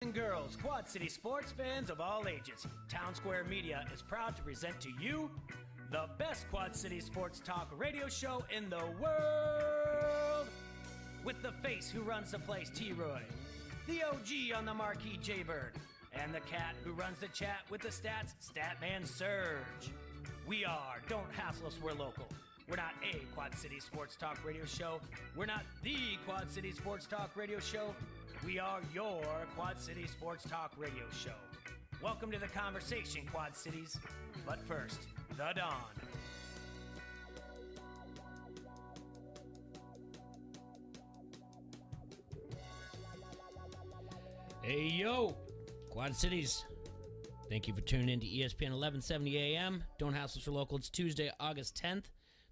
And girls, Quad City sports fans of all ages, Town Square Media is proud to present to you the best Quad City sports talk radio show in the world. With the face who runs the place, T-Roy, the OG on the marquee, J-Bird, and the cat who runs the chat with the stats, Statman Surge. We are Don't Hassle Us, We're Local. We're not a Quad City sports talk radio show. We're not the Quad City sports talk radio show. We are your Quad City sports talk radio show. Welcome to the conversation, Quad Cities. But first, the Dawn. Hey, yo, Quad Cities. Thank you for tuning in to ESPN 1170 AM. Don't Hassle for Local. It's Tuesday, August 10th,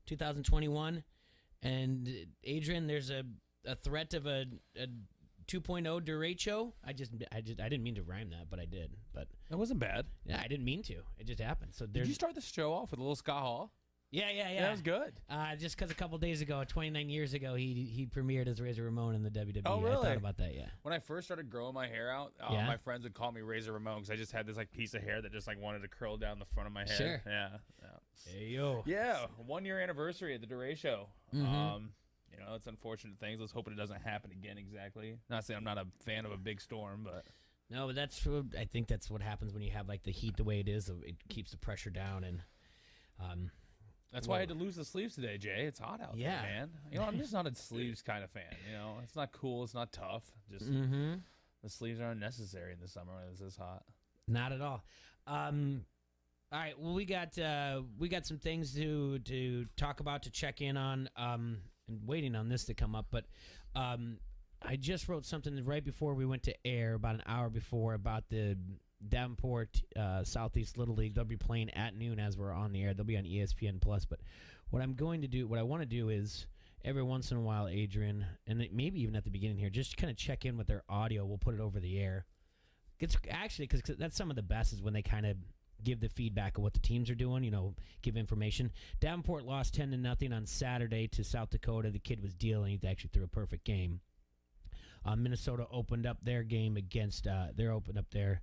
2021. And Adrian, there's a threat of a 2.0 derecho. I didn't mean to rhyme that, but I did. But that wasn't bad. Yeah, I didn't mean to. It just happened. So did you start the show off with a little ska hall? Yeah. That was good. Just because a couple days ago, 29 years ago, he premiered as Razor Ramon in the WWE. Oh, really? I thought about that, yeah. When I first started growing my hair out, my friends would call me Razor Ramon because I just had this like piece of hair that just like wanted to curl down the front of my head. Sure. Yeah. Hey, yo. Yeah, 1 year anniversary of the derecho. Mm-hmm. It's unfortunate things. Let's hope it doesn't happen again. Exactly. Not saying I'm not a fan of a big storm, but no, but that's true. I think that's what happens when you have like the heat the way it is. It keeps the pressure down, and that's why I had to lose the sleeves today, Jay. It's hot out there, man. I'm just not a sleeves kind of fan. It's not cool. It's not tough. Just the sleeves are unnecessary in the summer when it's this hot. Not at all. All right. Well, we got some things to talk about, to check in on, and waiting on this to come up. But I just wrote something right before we went to air, about an hour before, about the Davenport Southeast Little League. They'll be playing at noon as we're on the air. They'll be on ESPN Plus. But what I want to do is every once in a while, Adrian, and maybe even at the beginning here, just kind of check in with their audio. We'll put it over the air. It's actually because that's some of the best is when they kind of give the feedback of what the teams are doing, give information. Davenport lost 10-0 on Saturday to South Dakota. The kid was dealing. He actually threw a perfect game. Minnesota opened up their game against, their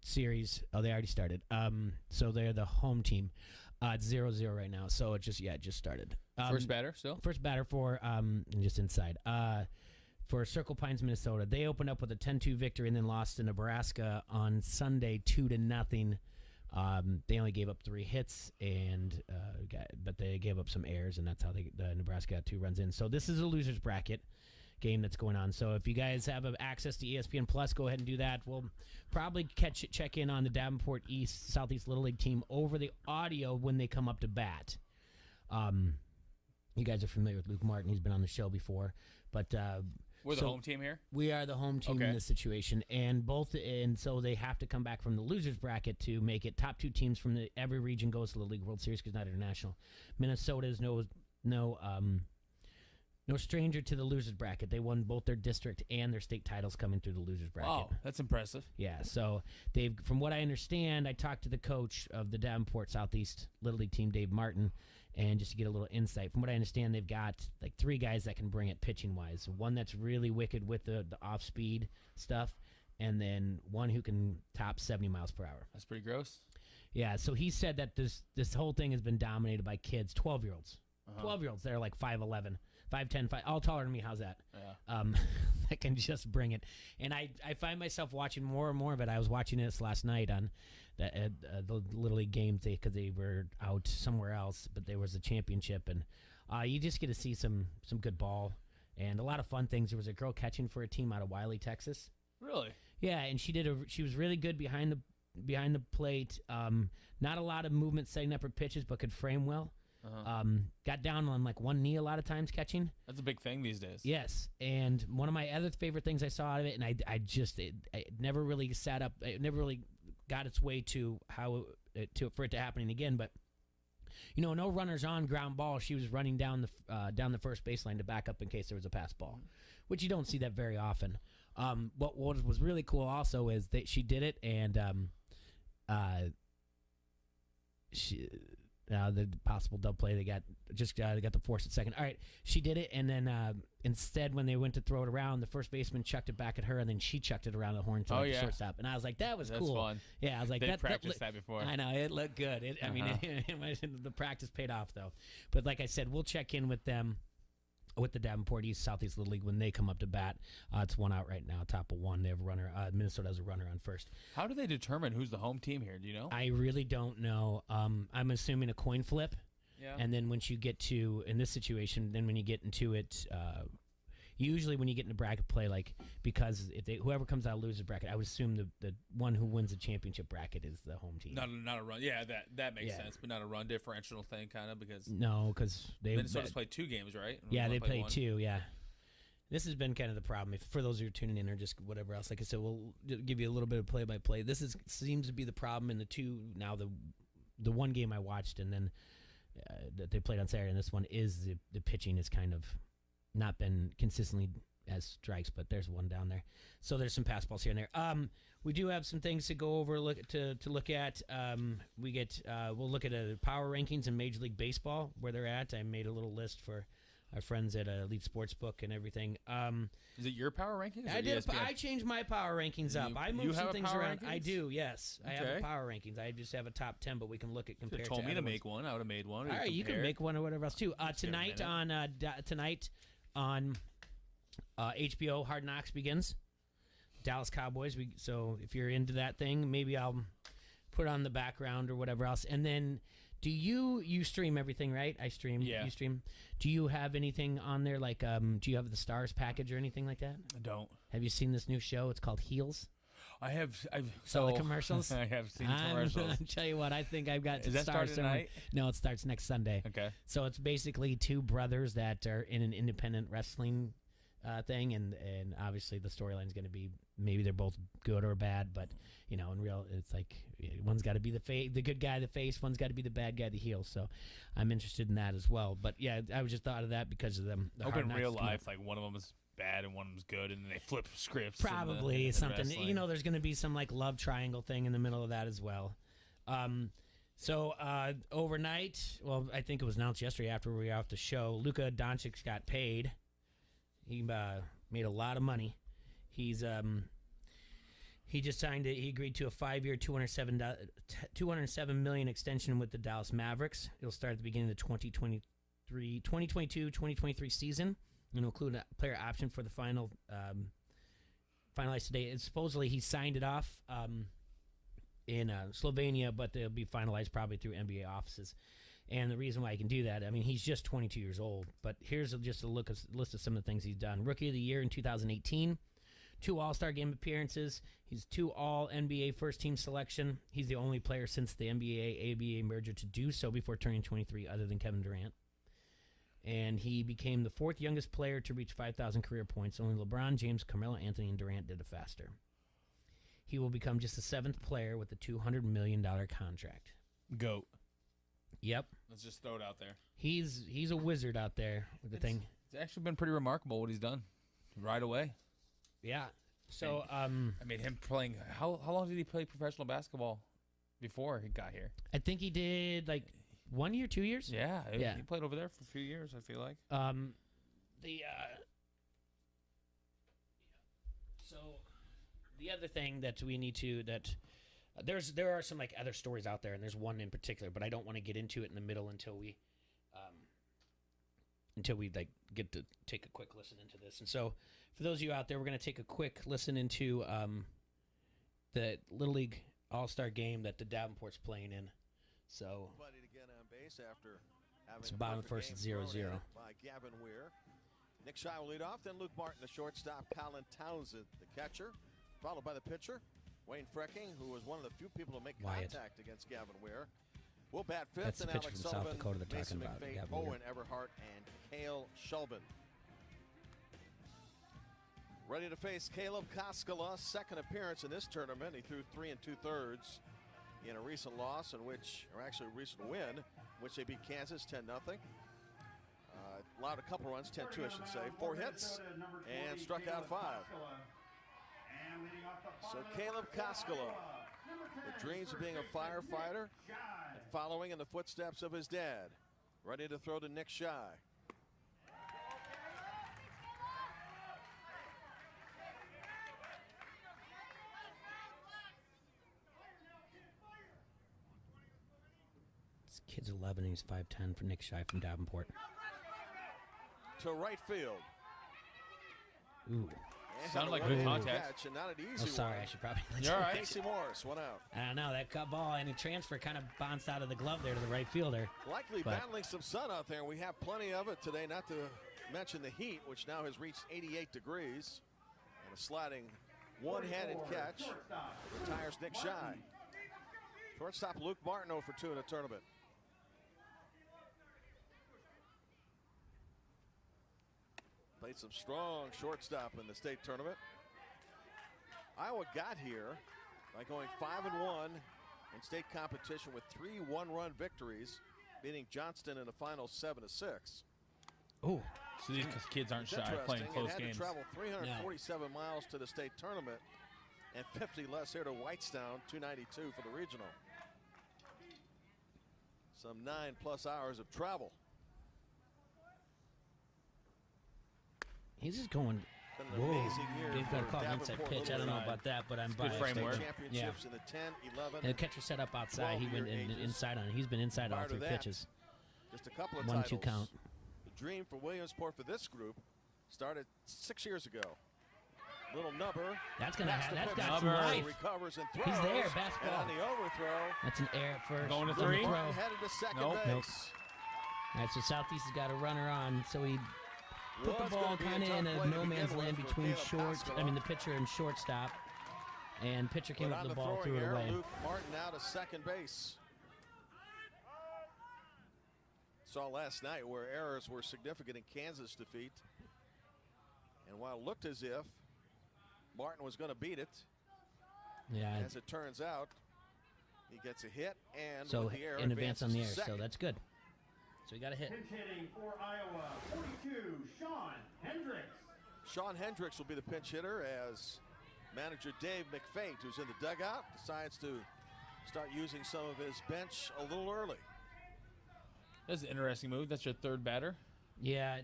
series. Oh, they already started. So they're the home team. It's 0-0 right now. So it just started. First batter still? First batter for, just inside. For Circle Pines, Minnesota. They opened up with a 10-2 victory and then lost to Nebraska on Sunday 2-0. They only gave up 3 hits, but they gave up some errors, and that's how Nebraska got 2 runs in. So this is a loser's bracket game that's going on. So if you guys have access to ESPN Plus, go ahead and do that. We'll probably check in on the Davenport Southeast Little League team over the audio when they come up to bat. You guys are familiar with Luke Martin. He's been on the show before, but we're the home team here? We are the home team in this situation. And so they have to come back from the losers bracket to make it. Top 2 teams from every region goes to the League World Series because not international. Minnesota is no stranger to the losers bracket. They won both their district and their state titles coming through the losers bracket. Wow, that's impressive. Yeah, so from what I understand, I talked to the coach of the Davenport Southeast Little League team, Dave Martin, and just to get a little insight, from what I understand, they've got like 3 guys that can bring it pitching-wise. One that's really wicked with the off-speed stuff, and then one who can top 70 miles per hour. That's pretty gross. Yeah, so he said that this whole thing has been dominated by kids, 12-year-olds. 12-year-olds that are like 5'11", 5'10", all taller than me. How's that? Yeah. That can just bring it. And I find myself watching more and more of it. I was watching this last night on the Little League games because they were out somewhere else, but there was a championship, and you just get to see some good ball and a lot of fun things. There was a girl catching for a team out of Wiley, Texas. Really? Yeah, and she was really good behind the plate. Not a lot of movement setting up her pitches, but could frame well. Got down on like one knee a lot of times catching. That's a big thing these days. Yes, and one of my other favorite things I saw out of it, and I never really sat up. It never really got its way to for it to happen again. But no runners on ground ball. She was running down the first baseline to back up in case there was a pass ball, which you don't see that very often. What was really cool also is that she did it, and the possible double play. They got the force at second. All right, she did it, and then instead, when they went to throw it around, the first baseman chucked it back at her, and then she chucked it around the horn to the shortstop. And I was like, that was cool. That's fun. Yeah, I was like, they practiced that before. I know, it looked good. I mean, the practice paid off though. But like I said, we'll check in with them. With the Davenport East Southeast Little League when they come up to bat. It's 1 out right now, top of 1. They have a runner. Minnesota has a runner on first. How do they determine who's the home team here? Do you know? I really don't know. I'm assuming a coin flip. Yeah. And then once you get to, in this situation, then when you get into it, usually when you get into bracket play, like, because if whoever comes out loses bracket, I would assume the one who wins the championship bracket is the home team. Not a run. Yeah, that makes sense, but not a run differential thing, kind of, because because Minnesota's played 2 games, right? Yeah, they played 2. Yeah. This has been kind of the problem. For those who are tuning in or just whatever else, like I said, we'll give you a little bit of play-by-play. This seems to be the problem in the 2 now. The one game I watched and then that they played on Saturday, and this one is the pitching is kind of not been consistently as strikes, but there's one down there. So there's some pass balls here and there. We do have some things to go over, look at. We'll look at power rankings in Major League Baseball, where they're at. I made a little list for our friends at Elite Sportsbook and everything. Is it your power rankings? I changed my power rankings up. I moved some things around. Rankings? I do, yes. Okay. I have a power rankings. I just have a top 10, but we can look at compared. You told me to make one. I would have made one. All right, you can make one or whatever else too. Tonight on HBO, Hard Knocks begins. Dallas Cowboys. So if you're into that thing, maybe I'll put on the background or whatever else. And then, do you stream everything, right? I stream. Yeah. You stream. Do you have anything on there like do you have the Stars package or anything like that? I don't. Have you seen this new show? It's called Heels. I've the commercials. I have seen commercials. I'll tell you what, I think I've got. Is that starting tonight? No, it starts next Sunday. Okay. So it's basically 2 brothers that are in an independent wrestling thing, and obviously the storyline is going to be maybe they're both good or bad, but in real, it's like one's got to be the good guy, the face. One's got to be the bad guy, the heel. So I'm interested in that as well. But yeah, I was just thought of that because of them. I hope in real life, like one of them is bad and one of them's good, and then they flip scripts. Probably something. There's going to be some like love triangle thing in the middle of that as well. So overnight, well, I think it was announced yesterday after we were off the show, Luka Doncic got paid. He made a lot of money. He just signed it. He agreed to a 5-year, $207 million extension with the Dallas Mavericks. It'll start at the beginning of the 2022-2023 season, and include a player option for the finalized today. And supposedly he signed it off in Slovenia, but they'll be finalized probably through NBA offices. And the reason why he can do that, I mean, he's just 22 years old. But here's just a list of some of the things he's done. Rookie of the Year in 2018, 2 All-Star Game appearances. He's 2 All-NBA first-team selection. He's the only player since the NBA-ABA merger to do so before turning 23, other than Kevin Durant. And he became the 4th youngest player to reach 5,000 career points. Only LeBron, James, Carmelo Anthony, and Durant did it faster. He will become just the 7th player with a $200 million contract. GOAT. Yep. Let's just throw it out there. He's a wizard out there with the thing. It's actually been pretty remarkable what he's done right away. Yeah. So I mean, him playing. How long did he play professional basketball before he got here? I think he did like 1 year, 2 years. Yeah. He played over there for a few years, I feel like. So the other thing that we need to there are some like other stories out there, and there's one in particular, but I don't want to get into it in the middle until we like get to take a quick listen into this. And so for those of you out there, we're going to take a quick listen into the Little League All-Star game that the Davenport's playing in. So it's bottom first at 0-0. By Gavin Weir. Nick Shire will lead off, then Luke Martin, the shortstop, Colin Townsend, the catcher, followed by the pitcher, Wayne Frecking, who was one of the few people to make contact against Gavin Weir. We'll bat fifth, That's and the pitcher Alex from Sullivan, South Dakota they're Mason talking about, McFate, Gavin Weir. Owen Everhart, and Cale Shulbin. Ready to face Caleb Koskela, second appearance in this tournament. He threw 3 2/3 in a recent loss, a recent win, in which they beat Kansas 10-0. Allowed a couple runs, 10-2 I should say, 4 hits, and struck out 5. So Caleb Koskela, the dreams of being a firefighter, following in the footsteps of his dad. Ready to throw to Nick Shy. This kid's 11 and he's 5'10" for Nick Shy from Davenport. To right field. Ooh. Sounded like good contact. Not an easy sorry, one. I should probably let You're all right. Casey Morris, 1 out. I don't know, that cut ball and the transfer kind of bounced out of the glove there to the right fielder. Likely battling some sun out there, and we have plenty of it today, not to mention the heat, which now has reached 88 degrees. And a sliding one-handed catch retires Nick Shy. Shortstop Luke Martin 0 for 2 in the tournament. Played some strong shortstop in the state tournament. Iowa got here by going 5-1 in state competition with 3 one-run victories, beating Johnston in the final 7-6. Oh, so these kids aren't shy playing close it had games. to travel 347 miles to the state tournament and 50 less here to Whitestown, 292 for the regional. Some 9+ hours of travel. he's just going. Been an amazing year. They've got to call an inside pitch. I don't know about that, but I'm good biased. framework. Championships in the 10, 11. And the catcher set up outside. He went inside on it. He's been inside all 3 pitches. Just a couple of 1-2 count. The dream for Williamsport for this group started 6 years ago. Little Nubber. That's got some life. Recovers and throws. He's there, basketball. And on the overthrow. That's an air at first. Going to 3. Headed to second base. Nope. All right, so Southeast has got a runner on, so he put the ball kind of in a no man's land between the pitcher and shortstop, and pitcher came up with the ball, threw it away. Luke Martin out to second base. Saw last night where errors were significant in Kansas' defeat, and while it looked as if Martin was going to beat it, as it turns out, he gets a hit and so with the air in advance on the air, second. so that's good. So he got a hit. Pinch hitting for Iowa, 42, Sean Hendricks. Sean Hendricks will be the pinch hitter as manager Dave McFate, who's in the dugout, decides to start using some of his bench a little early. That's an interesting move. That's your 3rd batter. Yeah.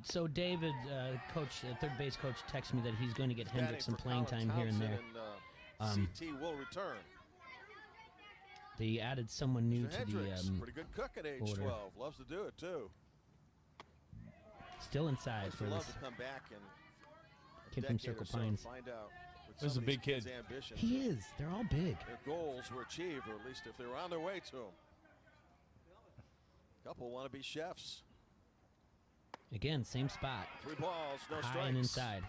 So David, third base coach, texted me that he's going to get Hendricks some playing time here and there. CT will return. They added someone new to Hendricks, the pretty good cook at age order. 12. Loves to do it too. Still inside for love this to come back and kid from Circle Pines. Find out This is a big kid. He is. They're all big. Their goals were achieved, or at least if they were on their way to them. Couple want to be chefs. Again, same spot. 3 balls, no strikes. High and inside.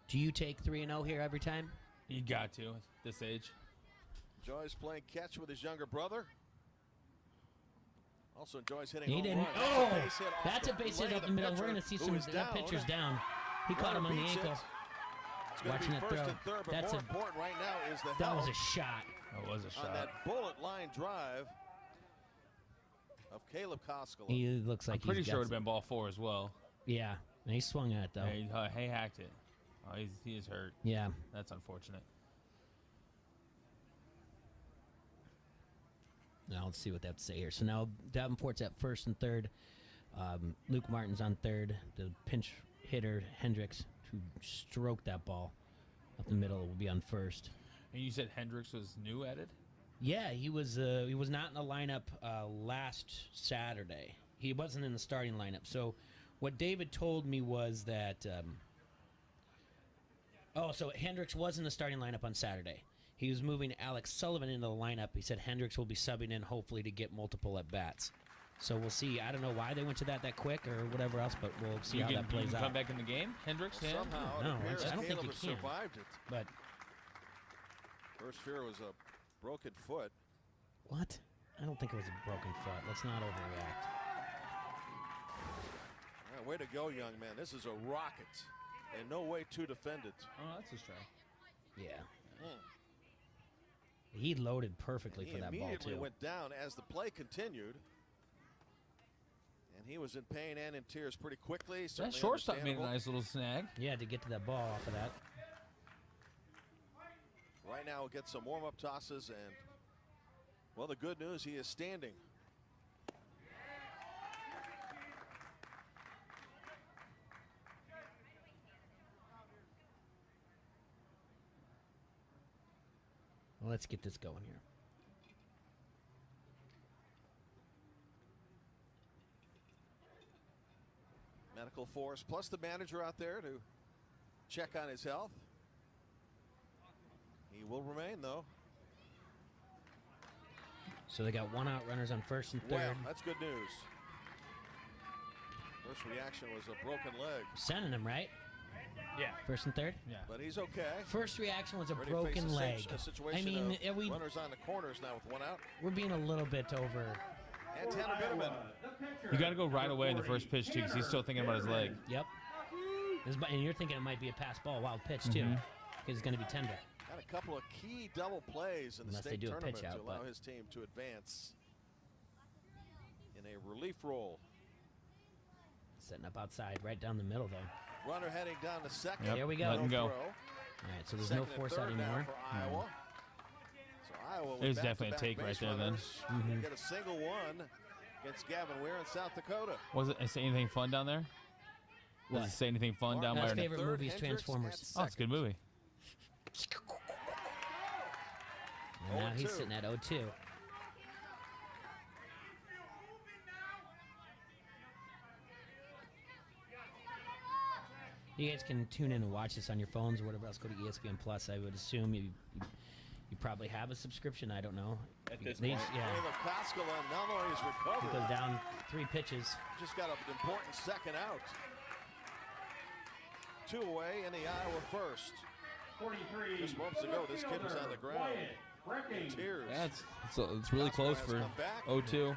Do you take 3-0 here every time? You got to at this age. Enjoys playing catch with his younger brother. Also enjoys hitting He home didn't. runs. Oh, That's a base hit up the middle. We're going to see some. That pitcher's down. He caught him on the ankle. Watching it throw. Third, but That's more important right now is the that help was a shot. That was a shot. on that bullet line drive of Caleb Koskela. He looks like I'm pretty he's sure it got would have been ball 4 as well. Yeah, and he swung at it though. Yeah, he hacked it. Oh, he is hurt. Yeah. That's unfortunate. Now let's see what they have to say here. So now Davenport's at first and third. Luke Martin's on third. The pinch hitter Hendricks, who stroked that ball up the middle, will be on first. And you said Hendricks was new at it? Yeah, he was not in the lineup last Saturday. He wasn't in the starting lineup. So what David told me was that so Hendricks was in the starting lineup on Saturday. He was moving Alex Sullivan into the lineup. He said Hendricks will be subbing in hopefully to get multiple at-bats. So we'll see. I don't know why they went to that quick or whatever else, but we'll see how that plays out. Come back in the game, Hendricks? Somehow, No, it appears I don't think Caleb you has can. survived it. But First fear was a broken foot. what? I don't think it was a broken foot. Let's not overreact. Yeah, way to go, young man. This is a rocket, and no way to defend it. Oh, that's his try. Yeah. He loaded perfectly for that ball, He immediately too. went down as the play continued. And he was in pain and in tears pretty quickly. That shortstop made a nice little snag. Yeah, to get to that ball off of that. Right now we'll get some warm-up tosses and Well, the good news, he is standing. Well, let's get this going here. Medical force plus the manager out there to check on his health. He will remain, though. So they got 1 out, runners on first and third. Wow, that's good news. First reaction was a broken leg. Sending him, right? Yeah. First and third? Yeah. But he's okay. First reaction was a Ready broken to face leg. a situation I mean, of runners on the corners now with 1 out. we're being a little bit over. And Tanner Bitterman. You got to go right away in the first pitch, too, because he's still thinking about his leg. Yep. And you're thinking it might be a pass ball, wild pitch, too, because it's going to be tender. Had a couple of key double plays in the Unless they state do a tournament pitch out, to allow but- his team to advance in a relief role. Setting up outside, right down the middle, though. Runner heading down to second. Yep. There we go. Let him No go. throw. All right, so there's Second no and force third out now anymore. for Iowa. So Iowa with There's back-to-back definitely a take right base there, then. runners. Get a single one against Gavin Weir in South Dakota. Was it say anything fun down there? Does What? it say anything fun down That's by favorite Third, movie is Hendricks Transformers. at Oh, it's a good movie. And now he's 0-2. sitting at 0-2. You guys can tune in and watch this on your phones or whatever else. Go to ESPN Plus. I would assume you probably have a subscription. I don't know. At this They- point. yeah. Caleb Koskela not only is It recovered, goes down 3 pitches. just got an important second out. 2 away in the Iowa first. 43. Just moments ago, this kid was on the ground. Wyatt Brecking. Tears. Yeah, it's really Koskela close has for come back. 0-2.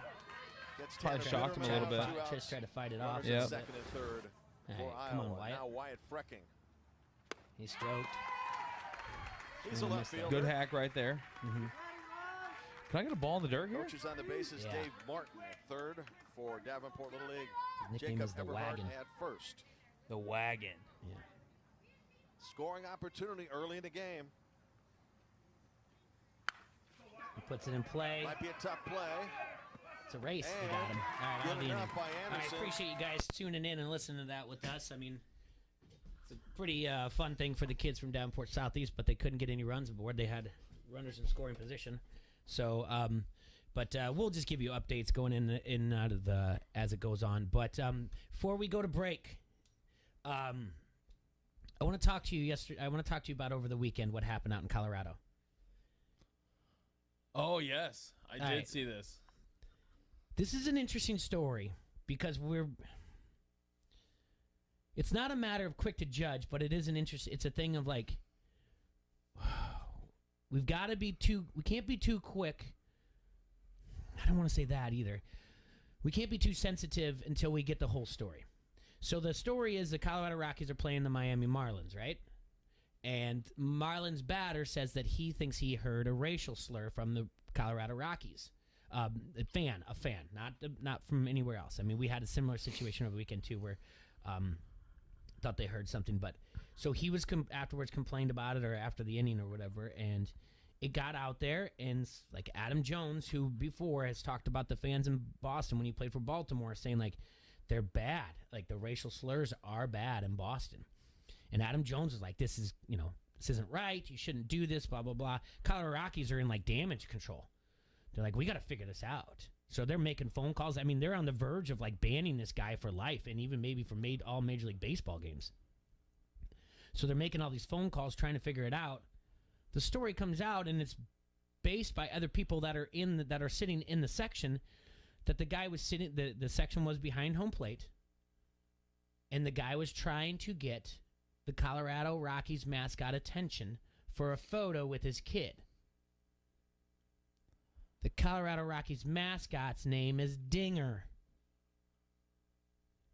Gets probably Tanner shocked him a Bitterman little out, bit. 2 outs. Just try to fight it off. Runners Yeah. in second and third All for right, come Iowa. on, Wyatt. Now Wyatt Frecking. He stroked. He's a left fielder. Good hack right there. Can I get a ball in the dirt here? Coaches on the bases, Yeah. Dave Martin at third for Davenport Little League. His nickname Jacob is the Everhart Wagon. at first. The wagon. Yeah. Scoring opportunity early in the game. He puts it in play. Might be a tough play. It's a race. We And got him. All right, I'll given be in. up by All right, Anderson. appreciate you guys tuning in and listening to that with us. I mean, it's a pretty fun thing for the kids from Davenport Southeast, but they couldn't get any runs aboard. They had runners in scoring position. So, but we'll just give you updates going in and out of the as it goes on. But before we go to break, I want to talk to you yesterday. I want to talk to you about over the weekend what happened out in Colorado. Oh, yes. I All did right. see this. This is an interesting story because it's not a matter of quick to judge, but it is it's a thing of like, we can't be too quick. I don't want to say that either. We can't be too sensitive until we get the whole story. So the story is the Colorado Rockies are playing the Miami Marlins, right? And Marlins batter says that he thinks he heard a racial slur from the Colorado Rockies. A fan, not from anywhere else. I mean, we had a similar situation over the weekend too, where thought they heard something, but so he was afterwards complained about it, or after the inning or whatever, and it got out there, and like Adam Jones, who before has talked about the fans in Boston when he played for Baltimore, saying like they're bad, like the racial slurs are bad in Boston, and Adam Jones was like, this isn't right, you shouldn't do this, blah blah blah. Colorado Rockies are in like damage control. They're like, we got to figure this out. So they're making phone calls. I mean, they're on the verge of like banning this guy for life, and even maybe for all Major League Baseball games. So they're making all these phone calls trying to figure it out. The story comes out, and it's based by other people that are sitting in the section, that the guy was sitting. The section was behind home plate, and the guy was trying to get the Colorado Rockies mascot attention for a photo with his kid. The Colorado Rockies mascot's name is Dinger.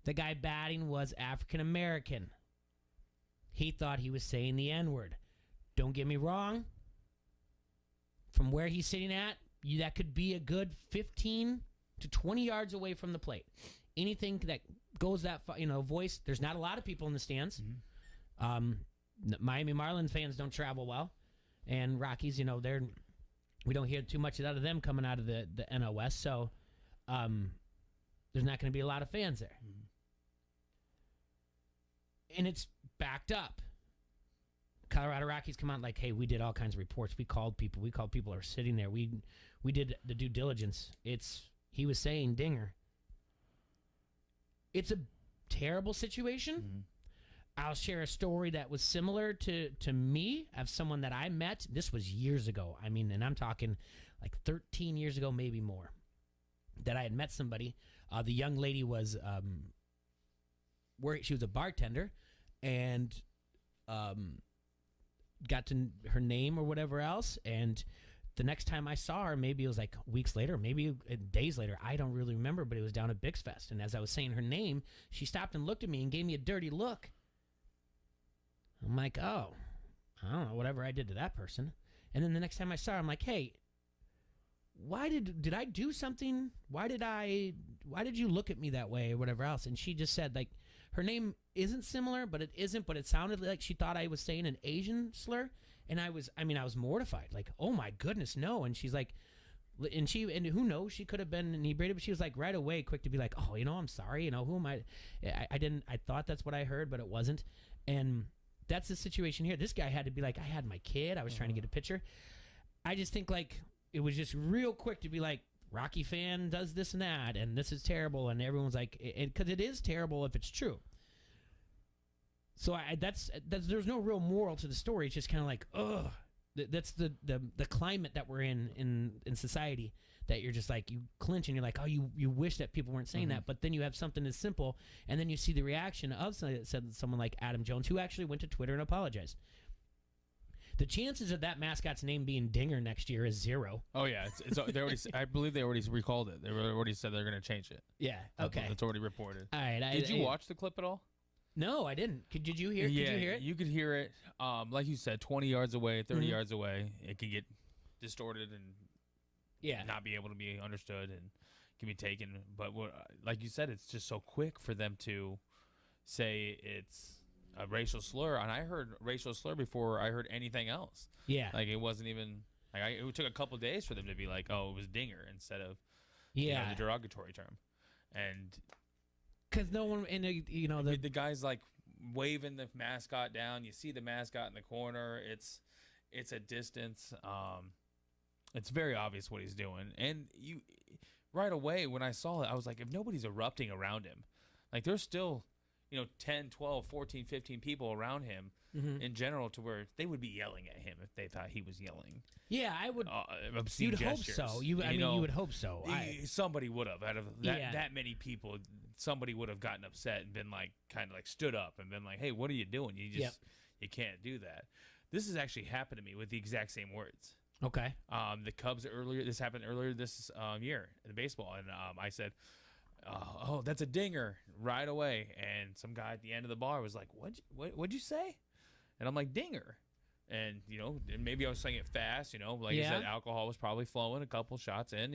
The guy batting was African American. He thought he was saying the N-word. Don't get me wrong. From where he's sitting at, that could be a good 15 to 20 yards away from the plate. Anything that goes that far, voice, there's not a lot of people in the stands. Mm-hmm. Miami Marlins fans don't travel well. And Rockies, they're We don't hear too much out of them coming out of the NL West, so there's not going to be a lot of fans there. Mm-hmm. And it's backed up. Colorado Rockies come out like, hey, we did all kinds of reports. We called people. We called people who are sitting there. We did the due diligence. He was saying dinger. It's a terrible situation. Mm-hmm. I'll share a story that was similar to me of someone that I met. This was years ago. I mean, and I'm talking like 13 years ago, maybe more, that I had met somebody. The young lady was she was a bartender, and got to her name or whatever else. And the next time I saw her, maybe it was like weeks later, maybe days later. I don't really remember, but it was down at Bix Fest. And as I was saying her name, she stopped and looked at me and gave me a dirty look. I'm like, oh, I don't know, whatever I did to that person. And then the next time I saw her, I'm like, hey, why did I do something? Why did you look at me that way or whatever else? And she just said, like, her name isn't similar, but it isn't, but it sounded like she thought I was saying an Asian slur. And I was mortified, like, oh my goodness, no. And she's like, and who knows, she could have been inebriated, but she was like right away quick to be like, oh, I'm sorry, who am I thought that's what I heard, but it wasn't. And that's the situation here. This guy had to be like, I had my kid, I was trying to get a picture. I just think like it was just real quick to be like, Rocky fan does this and that, and this is terrible, and everyone's like, because it is terrible if it's true. So that's there's no real moral to the story. It's just kind of like, ugh. That's the climate that we're in society, that you're just like, you clinch and you're like, oh, you wish that people weren't saying that, but then you have something as simple, and then you see the reaction of someone like Adam Jones, who actually went to Twitter and apologized. The chances of that mascot's name being Dinger next year is 0. Oh yeah, they already. I believe they already recalled it. They already said they're going to change it. Yeah. Okay. It's already reported. All right. Did you watch the clip at all? No, I didn't. Did you hear? Yeah, could you hear it? You could hear it. Like you said, 20 yards away, 30 yards away, it could get distorted and not be able to be understood and can be taken. But like you said, it's just so quick for them to say it's a racial slur. And I heard racial slur before I heard anything else. Yeah. Like it wasn't even. Like it took a couple of days for them to be like, oh, it was Dinger instead of the derogatory term, and. Because no one, and the guy's like waving the mascot down. You see the mascot in the corner. It's a distance. It's very obvious what he's doing. And you, right away when I saw it, I was like, if nobody's erupting around him, like there's still, 10, 12, 14, 15 people around him in general, to where they would be yelling at him if they thought he was yelling. Yeah, I would. Obscene you'd gestures. Hope so. You would hope so. Somebody would have, out of that many people. Somebody would have gotten upset and been like, kind of like stood up and been like, hey, what are you doing? You can't do that. This has actually happened to me with the exact same words. Okay. The Cubs this happened earlier this year in baseball. And I said, oh, that's a dinger right away. And some guy at the end of the bar was like, what'd you say? And I'm like, dinger. And, maybe I was saying it fast, like you said, alcohol was probably flowing, a couple shots in,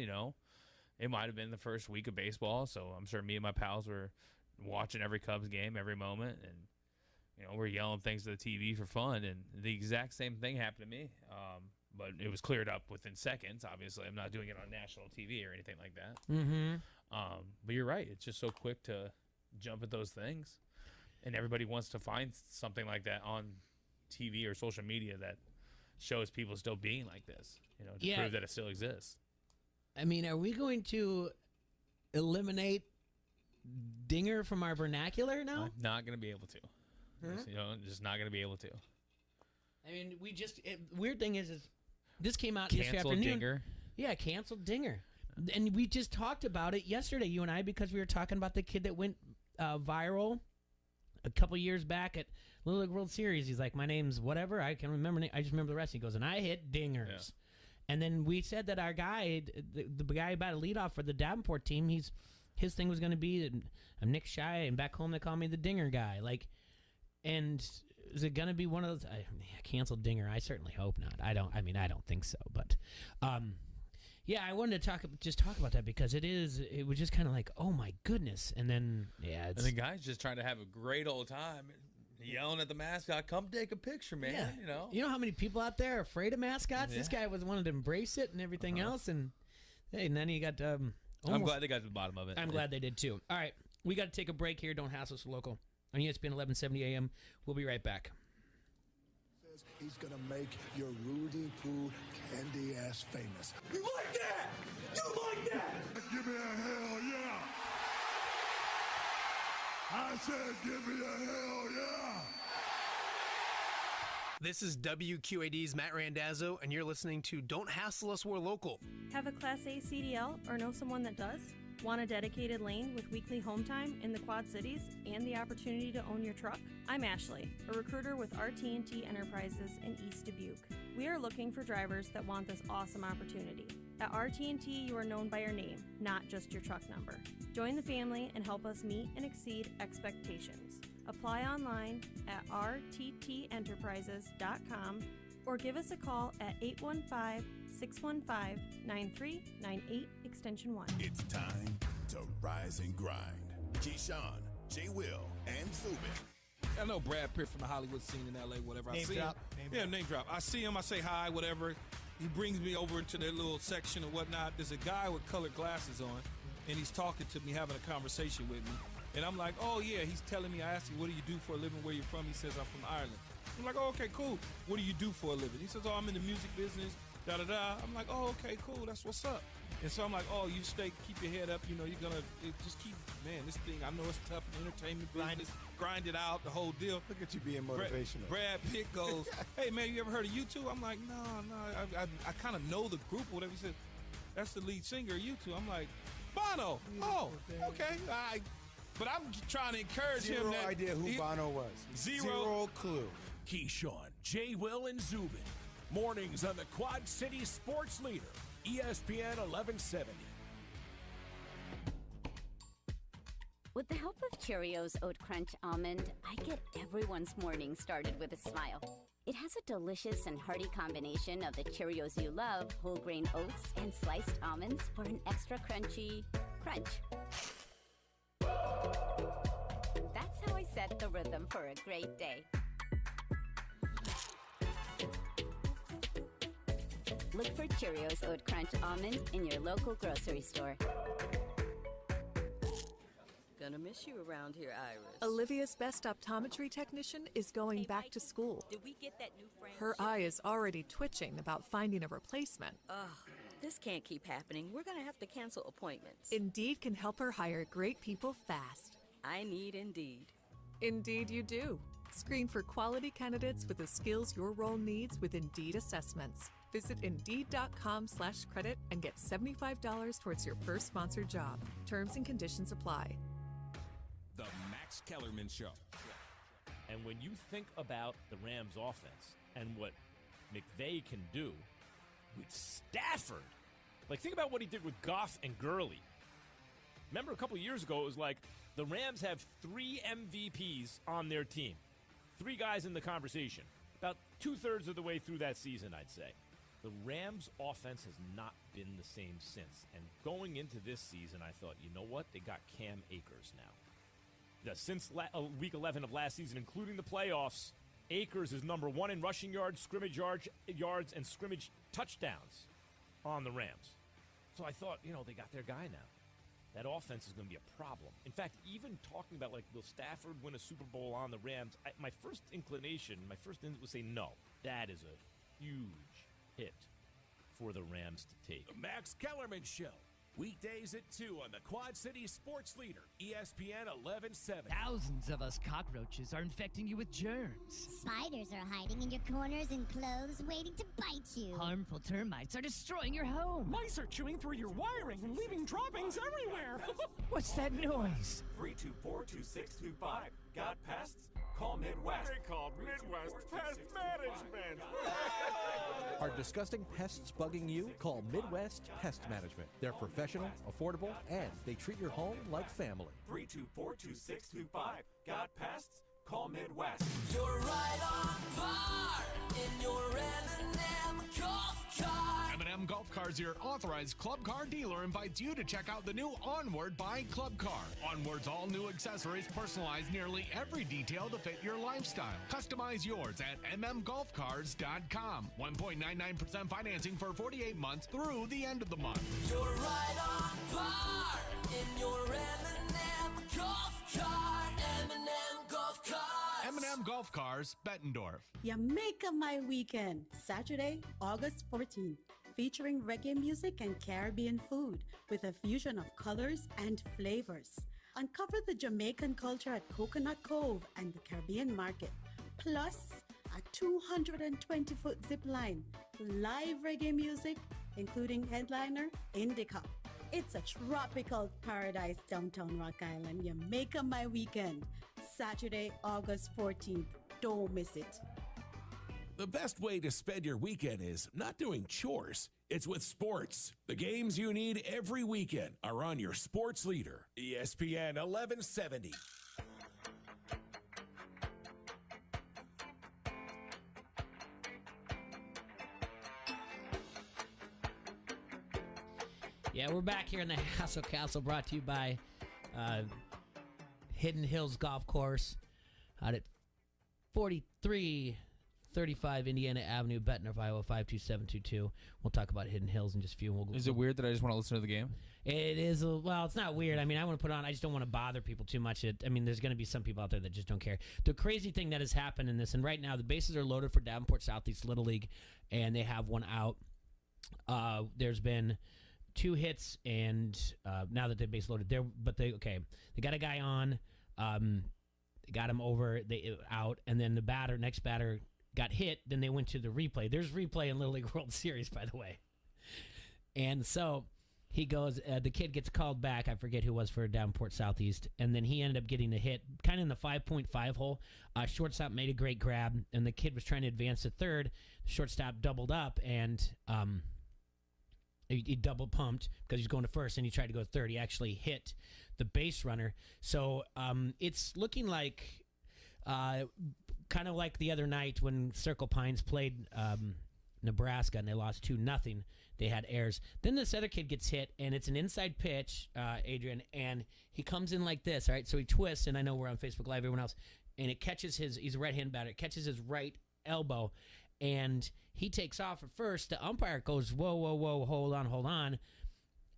It might have been the first week of baseball, so I'm sure me and my pals were watching every Cubs game every moment, and we're yelling things to the TV for fun. And the exact same thing happened to me, but it was cleared up within seconds. Obviously, I'm not doing it on national TV or anything like that. Mm-hmm. But you're right; it's just so quick to jump at those things, and everybody wants to find something like that on TV or social media that shows people still being like this, to prove that it still exists. I mean, are we going to eliminate Dinger from our vernacular now? I'm not going to be able to. Huh? Just not going to be able to. I mean, weird thing is this came out Cancel yesterday afternoon. Dinger. Yeah, canceled Dinger. And we just talked about it yesterday, you and I, because we were talking about the kid that went viral a couple years back at Little League World Series. He's like, my name's whatever. I can't remember. I just remember the rest. He goes, and I hit dingers. Yeah. And then we said that our guy, the guy about to lead off for the Davenport team, his thing was going to be, I'm Nick Shy, and back home they call me the Dinger guy. Like, and is it going to be one of those? Canceled Dinger? I certainly hope not. I don't think so. But, yeah, I wanted to talk about that because it was just kind of like, oh my goodness. And then, and the guy's just trying to have a great old time. Yelling at the mascot, come take a picture, man. Yeah. You know. You know how many people out there are afraid of mascots? Yeah. This guy wanted to embrace it and everything else, and hey, and then he got. I'm glad they got to the bottom of it. I'm glad they did too. All right, we got to take a break here. Don't hassle us local on ESPN 1170 AM. We'll be right back. He's gonna make your Rudy Poo candy ass famous. You like that? You like that? Give me a hell yeah! I said, give me a hell yeah! This is WQAD's Matt Randazzo, and you're listening to Don't Hassle Us, We're Local. Have a Class A CDL or know someone that does? Want a dedicated lane with weekly home time in the Quad Cities and the opportunity to own your truck? I'm Ashley, a recruiter with RT&T Enterprises in East Dubuque. We are looking for drivers that want this awesome opportunity. At RT&T, you are known by your name, not just your truck number. Join the family and help us meet and exceed expectations. Apply online at rttenterprises.com or give us a call at 815-615-9398, extension 1. It's time to rise and grind. Keyshawn, J. Will, and Zubin. I know Brad Pitt from the Hollywood scene in L.A., whatever. I see him. Name drop. I see him, I say hi, whatever. He brings me over into their little section and whatnot. There's a guy with colored glasses on, and he's talking to me, having a conversation with me. And I'm like, oh, yeah, he's telling me. I asked him, what do you do for a living, where you from? He says, I'm from Ireland. I'm like, oh, okay, cool. What do you do for a living? He says, oh, I'm in the music business, da-da-da. I'm like, oh, okay, cool. That's what's up. And so I'm like, oh, you stay, keep your head up. You know, you're going to just keep, man, this thing, I know it's tough in the entertainment business. Grind it out, the whole deal. Look at you being motivational. Brad Pitt goes, hey, man, you ever heard of U2? I'm like, no, I kind of know the group or whatever. He said, that's the lead singer of U2. I'm like, Bono. Oh, okay. But I'm trying to encourage him. Zero idea who Bono was. Zero clue. Keyshawn, J. Will, and Zubin. Mornings on the Quad City Sports Leader, ESPN 1170. With the help of Cheerios Oat Crunch Almond, I get everyone's morning started with a smile. It has a delicious and hearty combination of the Cheerios you love, whole grain oats, and sliced almonds for an extra crunchy crunch. That's how I set the rhythm for a great day. Look for Cheerios Oat Crunch Almond in your local grocery store. Gonna miss you around here, Iris. Olivia's best optometry technician is going back to school. Did we get that new frame? Her eye is already twitching about finding a replacement. Ugh, this can't keep happening. We're gonna have to cancel appointments. Indeed can help her hire great people fast. I need Indeed. Indeed you do. Screen for quality candidates with the skills your role needs with Indeed assessments. Visit Indeed.com/credit and get $75 towards your first sponsored job. Terms and conditions apply. The Max Kellerman Show. And when you think about the Rams offense and what McVay can do with Stafford, like think about what he did with Goff and Gurley. Remember a couple of years ago, it was like the Rams have 3 MVPs on their team. 3 guys in the conversation. About 2/3 of the way through that season, I'd say. The Rams' offense has not been the same since. And going into this season, I thought, you know what? They got Cam Akers now. Since week 11 of last season, including the playoffs, Akers is number 1 in rushing yards, scrimmage yards, and scrimmage touchdowns on the Rams. So I thought, they got their guy now. That offense is going to be a problem. In fact, even talking about, will Stafford win a Super Bowl on the Rams, my first instinct was say no. That is a huge hit for the Rams to take. The Max Kellerman Show. Weekdays at 2 on the Quad City Sports Leader, ESPN 1170. Thousands of us cockroaches are infecting you with germs. Spiders are hiding in your corners and clothes waiting to bite you. Harmful termites are destroying your home. Mice are chewing through your wiring and leaving droppings everywhere. What's that noise? 324-2625. Got pests? Call Midwest. They called Midwest Pest Management. Are disgusting pests bugging you? Call Midwest Pest Management. They're professional, affordable, and they treat your home like family. 324-2625. Got pests? Call Midwest. You're right on par in your M&M golf cart. M&M golf cart Cars, your authorized Club Car dealer, invites you to check out the new Onward by Club Car. Onward's all-new accessories personalize nearly every detail to fit your lifestyle. Customize yours at mmgolfcars.com. 1.99% financing for 48 months through the end of the month. You're right on par in your M&M Golf Car. M&M Golf Cars. M&M Golf Cars, Bettendorf. Jamaica My Weekend, Saturday, August 14th, featuring reggae music and Caribbean food with a fusion of colors and flavors. Uncover the Jamaican culture at Coconut Cove and the Caribbean Market, plus a 220-foot zip line, live reggae music, including headliner Indica. It's a tropical paradise downtown Rock Island. Jamaica My Weekend, Saturday, August 14th. Don't miss it. The best way to spend your weekend is not doing chores. It's with sports. The games you need every weekend are on your sports leader, ESPN 1170. Yeah, we're back here in the Hassle Castle, brought to you by Hidden Hills Golf Course out at 4335 Indiana Avenue, Bettendorf, Iowa 52722. We'll talk about Hidden Hills in just a few. Is it weird that I just want to listen to the game? It is. Well, it's not weird. I mean, I want to put on. I just don't want to bother people too much. There's going to be some people out there that just don't care. The crazy thing that has happened in this, and right now the bases are loaded for Davenport Southeast Little League, and they have one out. There's been 2 hits, and now that the base loaded, they got a guy on, they got him over, out, and then the next batter got hit. Then they went to the replay. There's replay in Little League World Series, by the way. And so he goes, the kid gets called back. I forget who it was for Davenport Southeast, and then he ended up getting the hit, kind of in the 5.5 hole. Shortstop made a great grab, and the kid was trying to advance to third. The shortstop doubled up, and he double pumped because he's going to first, and he tried to go to third. He actually hit the base runner. So it's looking like kind of like the other night when Circle Pines played Nebraska and they lost 2-0. They had errors. Then this other kid gets hit, and it's an inside pitch, Adrian, and he comes in like this, all right? So he twists, and I know we're on Facebook Live, everyone else, and it catches he's a right-hand batter, it catches his right elbow, and he takes off at first. The umpire goes, whoa, whoa, whoa, hold on.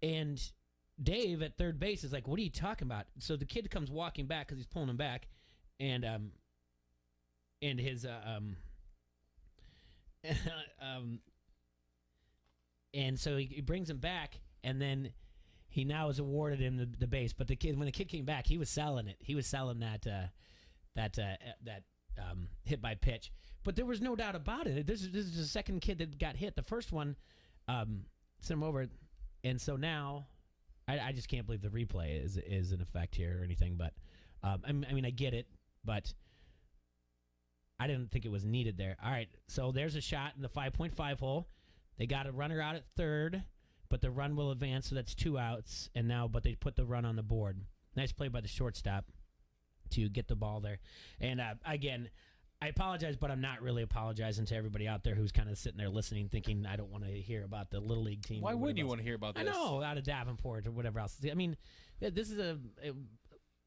And Dave at third base is like, what are you talking about? So the kid comes walking back because he's pulling him back, and his and so he brings him back, and then he now is awarded him the base. But when the kid came back, he was selling it. He was selling that hit by pitch. But there was no doubt about it. This is the second kid that got hit. The first one sent him over, and so now I just can't believe the replay is in effect here or anything. But I mean I get it, but I didn't think it was needed there. All right, so there's a shot in the 5.5 hole. They got a runner out at third, but the run will advance, so that's 2 outs. But they put the run on the board. Nice play by the shortstop to get the ball there. And again, I apologize, but I'm not really apologizing to everybody out there who's kind of sitting there listening, thinking I don't want to hear about the Little League team. Why wouldn't you want to hear about this? I know, out of Davenport or whatever else. I mean, this is a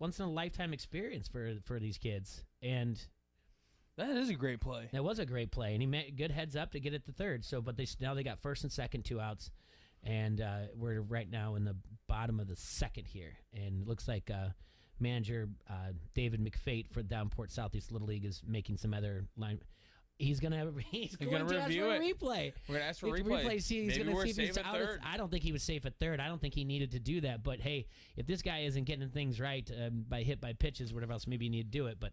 once-in-a-lifetime experience for these kids. And that is a great play. That was a great play, and he made good heads up to get it to third. So, but now they got first and second, 2 outs, and we're right now in the bottom of the second here, and it looks like manager David McFate for Davenport Southeast Little League is making some other line. He's going to review it. Replay. We're going to ask for a replay. He's going to see if he's out. I don't think he was safe at third. I don't think he needed to do that. But hey, if this guy isn't getting things right by hit by pitches, whatever else, maybe you need to do it. But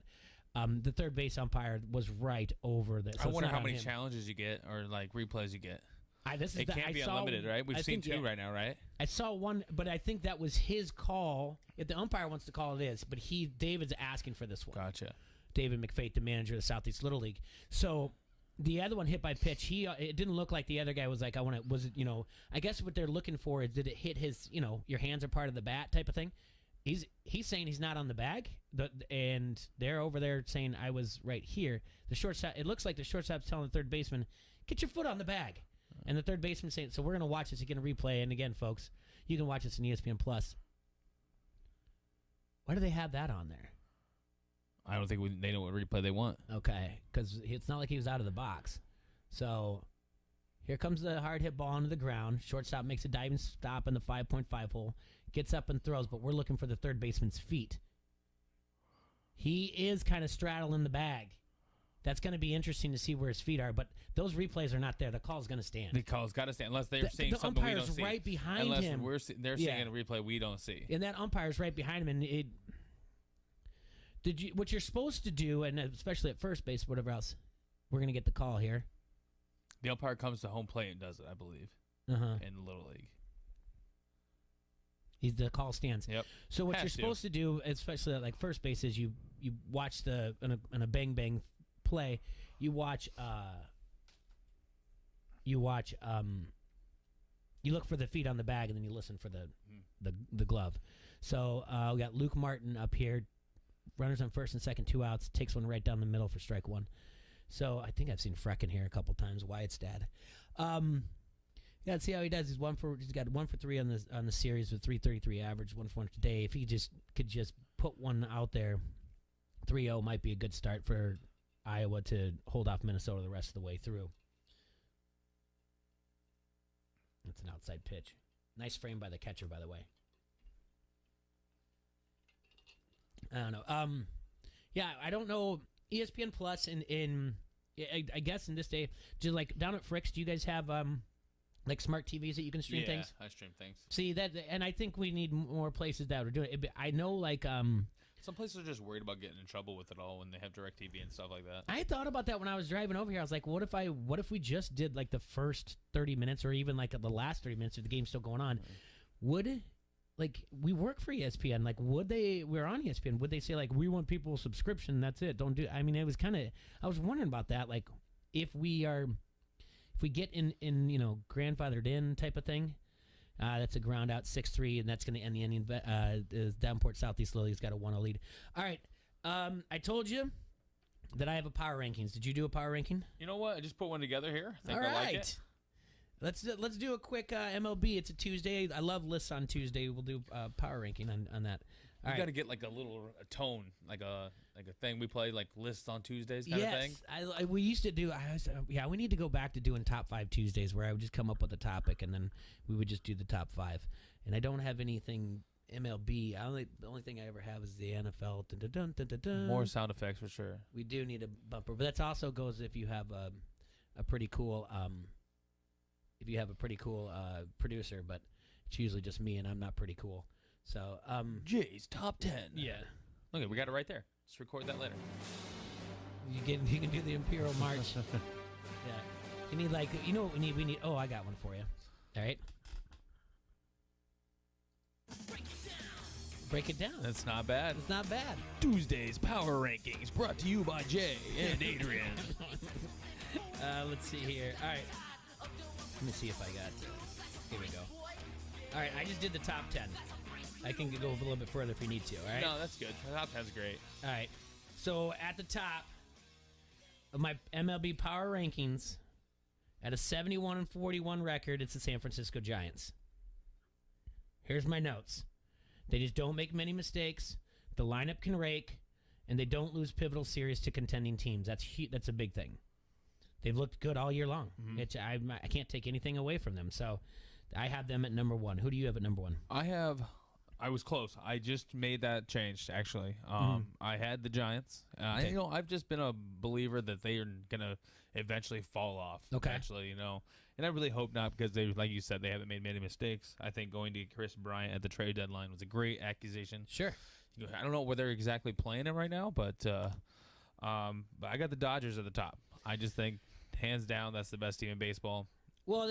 the third base umpire was right over this. So I wonder how many challenges you get or like replays you get. It can't be unlimited, right? We've seen 2 right now, right? I saw 1, but I think that was his call. If the umpire wants to call it is, but David's asking for this one. Gotcha. David McFate, the manager of the Southeast Little League. So the other one hit by pitch, it didn't look like the other guy was like, I guess what they're looking for is, did it hit his, your hands are part of the bat type of thing? He's saying he's not on the bag, and they're over there saying I was right here. The shortstop, it looks like the shortstop's telling the third baseman, get your foot on the bag. And the third baseman saying, so we're going to watch this again, replay. And again, folks, you can watch this on ESPN Plus. Why do they have that on there? I don't think they know what replay they want. Okay, because it's not like he was out of the box. So here comes the hard hit ball onto the ground. Shortstop makes a diving stop in the 5.5 hole. Gets up and throws, but we're looking for the third baseman's feet. He is kind of straddling the bag. That's going to be interesting to see where his feet are, but those replays are not there. The call's going to stand. The call's got to stand unless they're seeing something we don't see. The umpire's right behind him. Unless they're seeing a replay we don't see. And that umpire's right behind him, and what you're supposed to do, and especially at first base, whatever else, we're going to get the call here. The umpire comes to home plate and does it, I believe, in Little League. The call stands. Yep. So what you're supposed to do, especially at like first base, is you watch in a bang bang play, you watch you look for the feet on the bag, and then you listen for the glove. So we got Luke Martin up here, runners on first and second, 2 outs, takes one right down the middle for strike one. So I think I've seen Frecken here a couple times. Wyatt's dad. Yeah, see how he does. He's got 1 for 3 on the series with 333 average, 1 for 1 today. If he could just put one out there, 3-0 might be a good start for Iowa to hold off Minnesota the rest of the way through. That's an outside pitch. Nice frame by the catcher, by the way. I don't know. Yeah, I don't know. ESPN Plus I guess in this day, just like down at Frick's, do you guys have like smart TVs that you can stream things? Yeah, I stream things. See that, and I think we need more places that are doing it. I know, like some places are just worried about getting in trouble with it all when they have DirecTV and stuff like that. I thought about that when I was driving over here. I was like, what if we just did like the first 30 minutes or even like the last 30 minutes if the game's still going on? Would, like, we work for ESPN, like, we're on ESPN, would they say, like, we want people subscription, that's it, don't do, I mean, it was kind of, I was wondering about that, like, if we get in grandfathered in type of thing, that's a ground out 6-3, and that's going to end the inning. Downport Southeast Lily's got a 1-0 lead. All right, I told you that I have a power rankings. Did you do a power ranking? You know what? I just put one together here. I think All right. I like it. Let's do a quick MLB. It's a Tuesday. I love lists on Tuesday. We'll do power ranking on that. You got to get like a tone, like a thing we play, like lists on Tuesdays kind of thing. Yes, we used to do. We need to go back to doing top 5 Tuesdays where I would just come up with a topic and then we would just do the top 5. And I don't have anything MLB. The only thing I ever have is the NFL. Dun, dun, dun, dun, dun, dun. More sound effects for sure. We do need a bumper, but that also goes if you have a pretty cool. If you have a pretty cool producer, but it's usually just me, and I'm not pretty cool. So, Jay's top 10. Yeah. Okay, we got it right there. Let's record that later. You can do the Imperial March. Yeah. You need you know what we need? We need. Oh, I got one for you. All right. Break it down. That's not bad. It's not bad. Tuesday's Power Rankings brought to you by Jay and Adrian. Let's see here. All right. Let me see if I got. Here we go. All right, I just did the top 10. I can go a little bit further if we need to. All right. No, that's good. The top 10's great. All right. So at the top of my MLB power rankings, at a 71-41 record, it's the San Francisco Giants. Here's my notes. They just don't make many mistakes. The lineup can rake, and they don't lose pivotal series to contending teams. That's a big thing. They've looked good all year long. Mm-hmm. I can't take anything away from them. So I have them at number 1. Who do you have at number 1? I was close. I just made that change, actually. I had the Giants. Okay. I've just been a believer that they are going to eventually fall off. Okay. Eventually, And I really hope not because, like you said, they haven't made many mistakes. I think going to Chris Bryant at the trade deadline was a great accusation. Sure. I don't know where they're exactly playing him right now, but I got the Dodgers at the top. I just think, hands down, that's the best team in baseball. Well,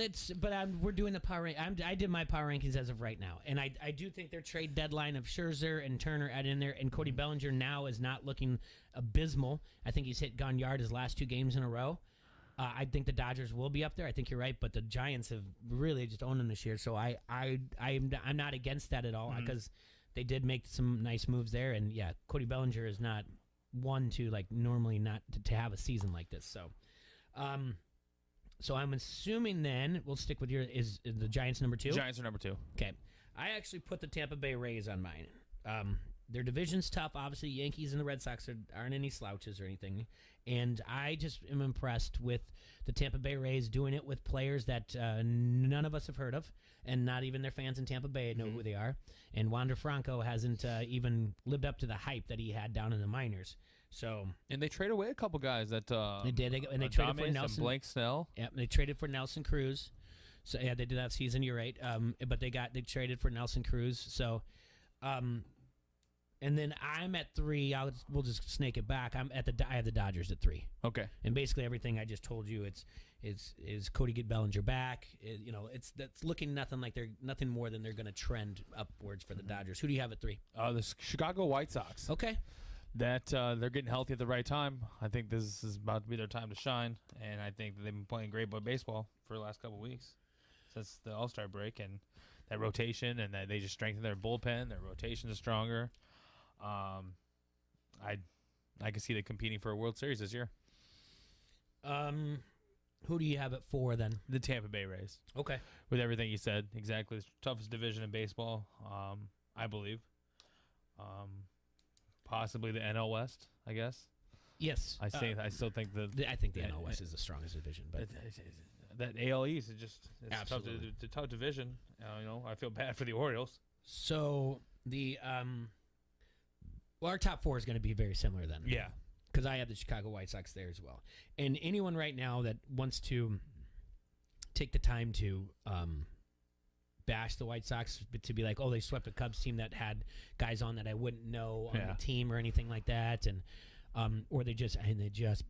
we're doing the power rank. I did my power rankings as of right now, and I do think their trade deadline of Scherzer and Turner add in there, and Cody Bellinger now is not looking abysmal. I think he's gone yard his last 2 games in a row. I think the Dodgers will be up there. I think you're right, but the Giants have really just owned them this year. So I'm not against that at all because they did make some nice moves there, and yeah, Cody Bellinger is not one to normally not to have a season like this. So. So I'm assuming then we'll stick with is the Giants number 2? Giants are number 2. Okay. I actually put the Tampa Bay Rays on mine. Their division's tough. Obviously, Yankees and the Red Sox aren't any slouches or anything. And I just am impressed with the Tampa Bay Rays doing it with players that none of us have heard of, and not even their fans in Tampa Bay know who they are. And Wander Franco hasn't even lived up to the hype that he had down in the minors. So, and they traded away a couple guys that they did. And they traded for Nelson Blake Snell. Yep, they traded for Nelson Cruz. So yeah, they did that season. You're right. But they traded for Nelson Cruz. So, and then I'm at 3. We'll just snake it back. I have the Dodgers at 3. Okay. And basically everything I just told you, is Cody Bellinger back? That's looking nothing more than they're going to trend upwards for the Dodgers. Who do you have at 3? The Chicago White Sox. Okay. That they're getting healthy at the right time. I think this is about to be their time to shine, and I think that they've been playing great baseball for the last couple of weeks since the All-Star break, and that rotation, and that they just strengthened their bullpen. Their rotation is stronger. I can see them competing for a World Series this year. Who do you have at 4 then? The Tampa Bay Rays. Okay. With everything you said, exactly the toughest division in baseball, I believe. Possibly the NL West, I guess. Yes. I still think I think the NL West is the strongest division, but that AL East is just absolutely a tough division. I feel bad for the Orioles. So our top 4 is going to be very similar then. Yeah. Because I have the Chicago White Sox there as well. And anyone right now that wants to take the time to bash the White Sox, to be like, oh, they swept a Cubs team that had guys on that I wouldn't know on the team or anything like that, and or they just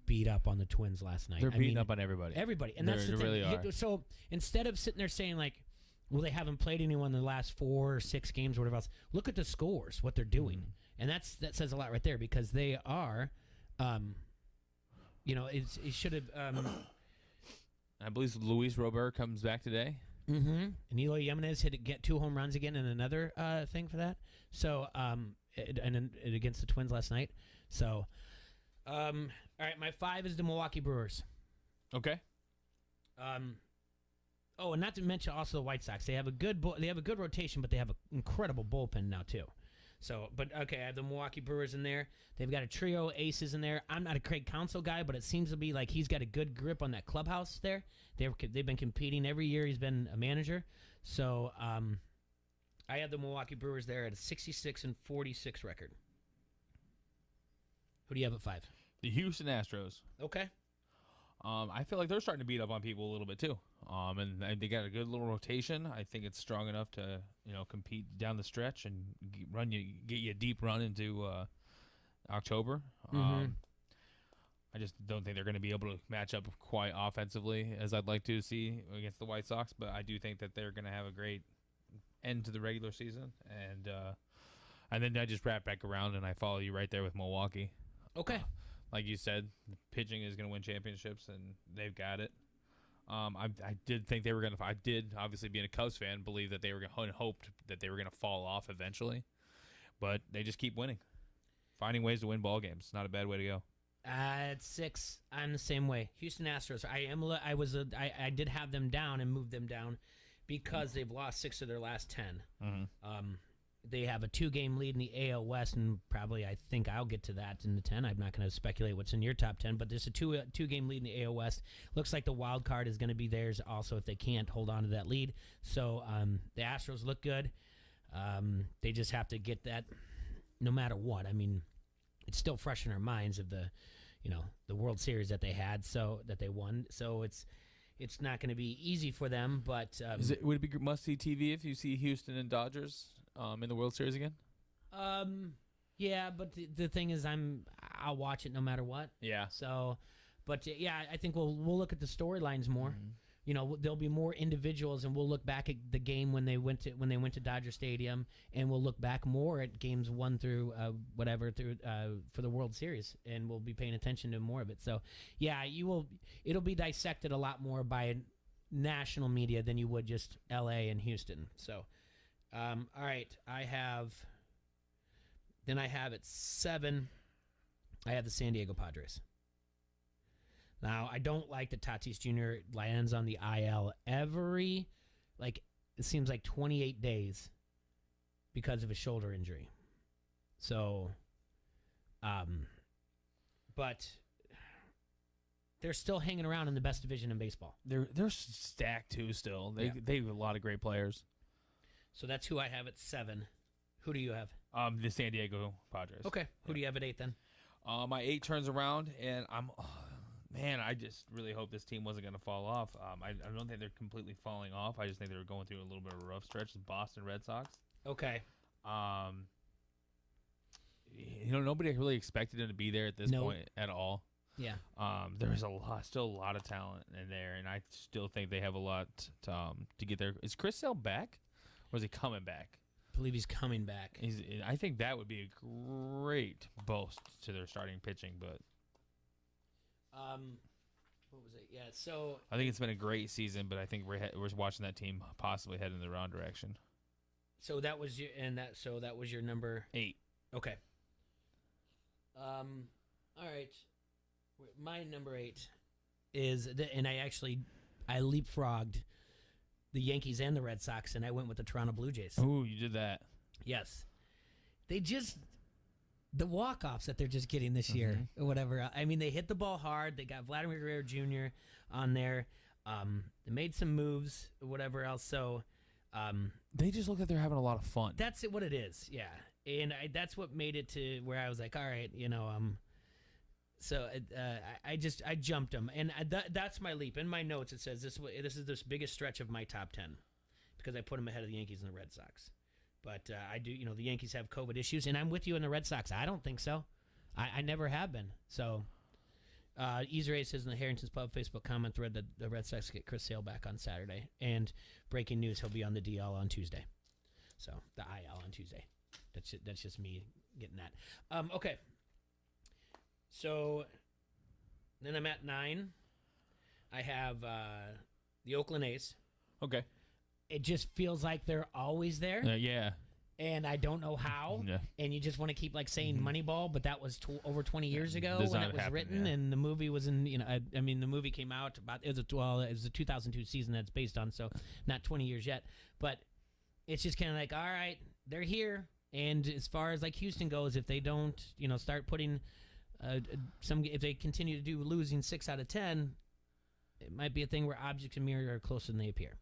beat up on the Twins last night. They're beating up on everybody. And that's the thing. Really are. So instead of sitting there saying like, well, they haven't played anyone in the last 4 or 6 games or whatever else, look at the scores, what they're doing. And that says a lot right there, because they are, it should have. I believe Luis Robert comes back today. Mm-hmm. And Eloy Jimenez get 2 home runs again, and another thing for that. So, and against the Twins last night. So, all right, my 5 is the Milwaukee Brewers. Okay. Oh, and not to mention also the White Sox. They have a good rotation, but they have an incredible bullpen now too. So, but okay, I have the Milwaukee Brewers in there. They've got a trio of aces in there. I'm not a Craig Counsell guy, but it seems to be like he's got a good grip on that clubhouse there. They've been competing every year he's been a manager. So, I have the Milwaukee Brewers there at a 66-46 record. Who do you have at 5? The Houston Astros. Okay. I feel like they're starting to beat up on people a little bit too. And they got a good little rotation. I think it's strong enough to compete down the stretch and get you a deep run into October. I just don't think they're going to be able to match up quite offensively as I'd like to see against the White Sox. But I do think that they're going to have a great end to the regular season, and then I just wrap back around and I follow you right there with Milwaukee. Okay. Like you said, pitching is going to win championships, and they've got it. I did think they were going to. I did, obviously, being a Cubs fan, believe that they were going to hoped that they were going to fall off eventually, but they just keep winning, finding ways to win ball games. Not a bad way to go. At 6, I'm the same way. Houston Astros. I did have them down and moved them down because they've lost 6 of their last 10. Mm-hmm. They have a 2-game lead in the AL West, and probably I think I'll get to that in the 10. I'm not going to speculate what's in your top 10, but there's a 2-game lead in the AL West. Looks like the wild card is going to be theirs also if they can't hold on to that lead. So the Astros look good. They just have to get that no matter what. I mean, it's still fresh in our minds of the World Series that they had, so that they won. So it's not going to be easy for them, but would it be must-see TV if you see Houston and Dodgers in the World Series again? Yeah, but the thing is, I'll watch it no matter what. Yeah. So, but yeah, I think we'll look at the storylines more. Mm-hmm. There'll be more individuals, and we'll look back at the game when they went to Dodger Stadium, and we'll look back more at games 1 through for the World Series, and we'll be paying attention to more of it. So, yeah, it'll be dissected a lot more by national media than you would just L.A. and Houston. So. All right, I have at 7, I have the San Diego Padres. Now, I don't like that Tatis Jr. lands on the IL every, it seems like 28 days because of a shoulder injury. So, but they're still hanging around in the best division in baseball. They're stacked too. Still, they have a lot of great players. So that's who I have at 7. Who do you have? The San Diego Padres. Okay. Who do you have at 8 then? My 8 turns around, and I just really hope this team wasn't going to fall off. I don't think they're completely falling off. I just think they were going through a little bit of a rough stretch. The Boston Red Sox. Okay. Nobody really expected him to be there at this point at all. Yeah. There's still a lot of talent in there, and I still think they have a lot to get there. Is Chris Sale back, or is he coming back? I believe he's coming back. I think that would be a great boost to their starting pitching, but what was it? Yeah, so I think it's been a great season, but I think we're watching that team possibly head in the wrong direction. So that was your number 8. Okay. All right. My number 8 is and I leapfrogged the Yankees and the Red Sox, and I went with the Toronto Blue Jays. Ooh, you did that. Yes. The walk-offs that they're just getting this year, or whatever. I mean, they hit the ball hard. They got Vladimir Guerrero Jr. on there. They made some moves, whatever else. So they just look like they're having a lot of fun. That's what it is, yeah. And that's what made it to where I was like, all right, So I jumped them, and that's my leap. In my notes, it says this is the biggest stretch of my top 10 because I put them ahead of the Yankees and the Red Sox. But I do, the Yankees have COVID issues, and I'm with you in the Red Sox. I don't think so. I never have been. So, Easer says in the Harrington's Pub Facebook comment thread that the Red Sox get Chris Sale back on Saturday. And breaking news, he'll be on the DL on Tuesday. So, the IL on Tuesday. That's just me getting that. Okay. So, then I'm at 9. I have the Oakland A's. Okay. It just feels like they're always there. Yeah. And I don't know how. Yeah. And you just want to keep saying Moneyball, but that was over 20 years ago when it was written, and the movie was in. The movie came out about it was a 2002 season that's based on, so not 20 years yet. But it's just kind of like, all right, they're here. And as far as Houston goes, if they don't, start putting if they continue to do losing 6 out of 10, it might be a thing where objects and mirrors are closer than they appear.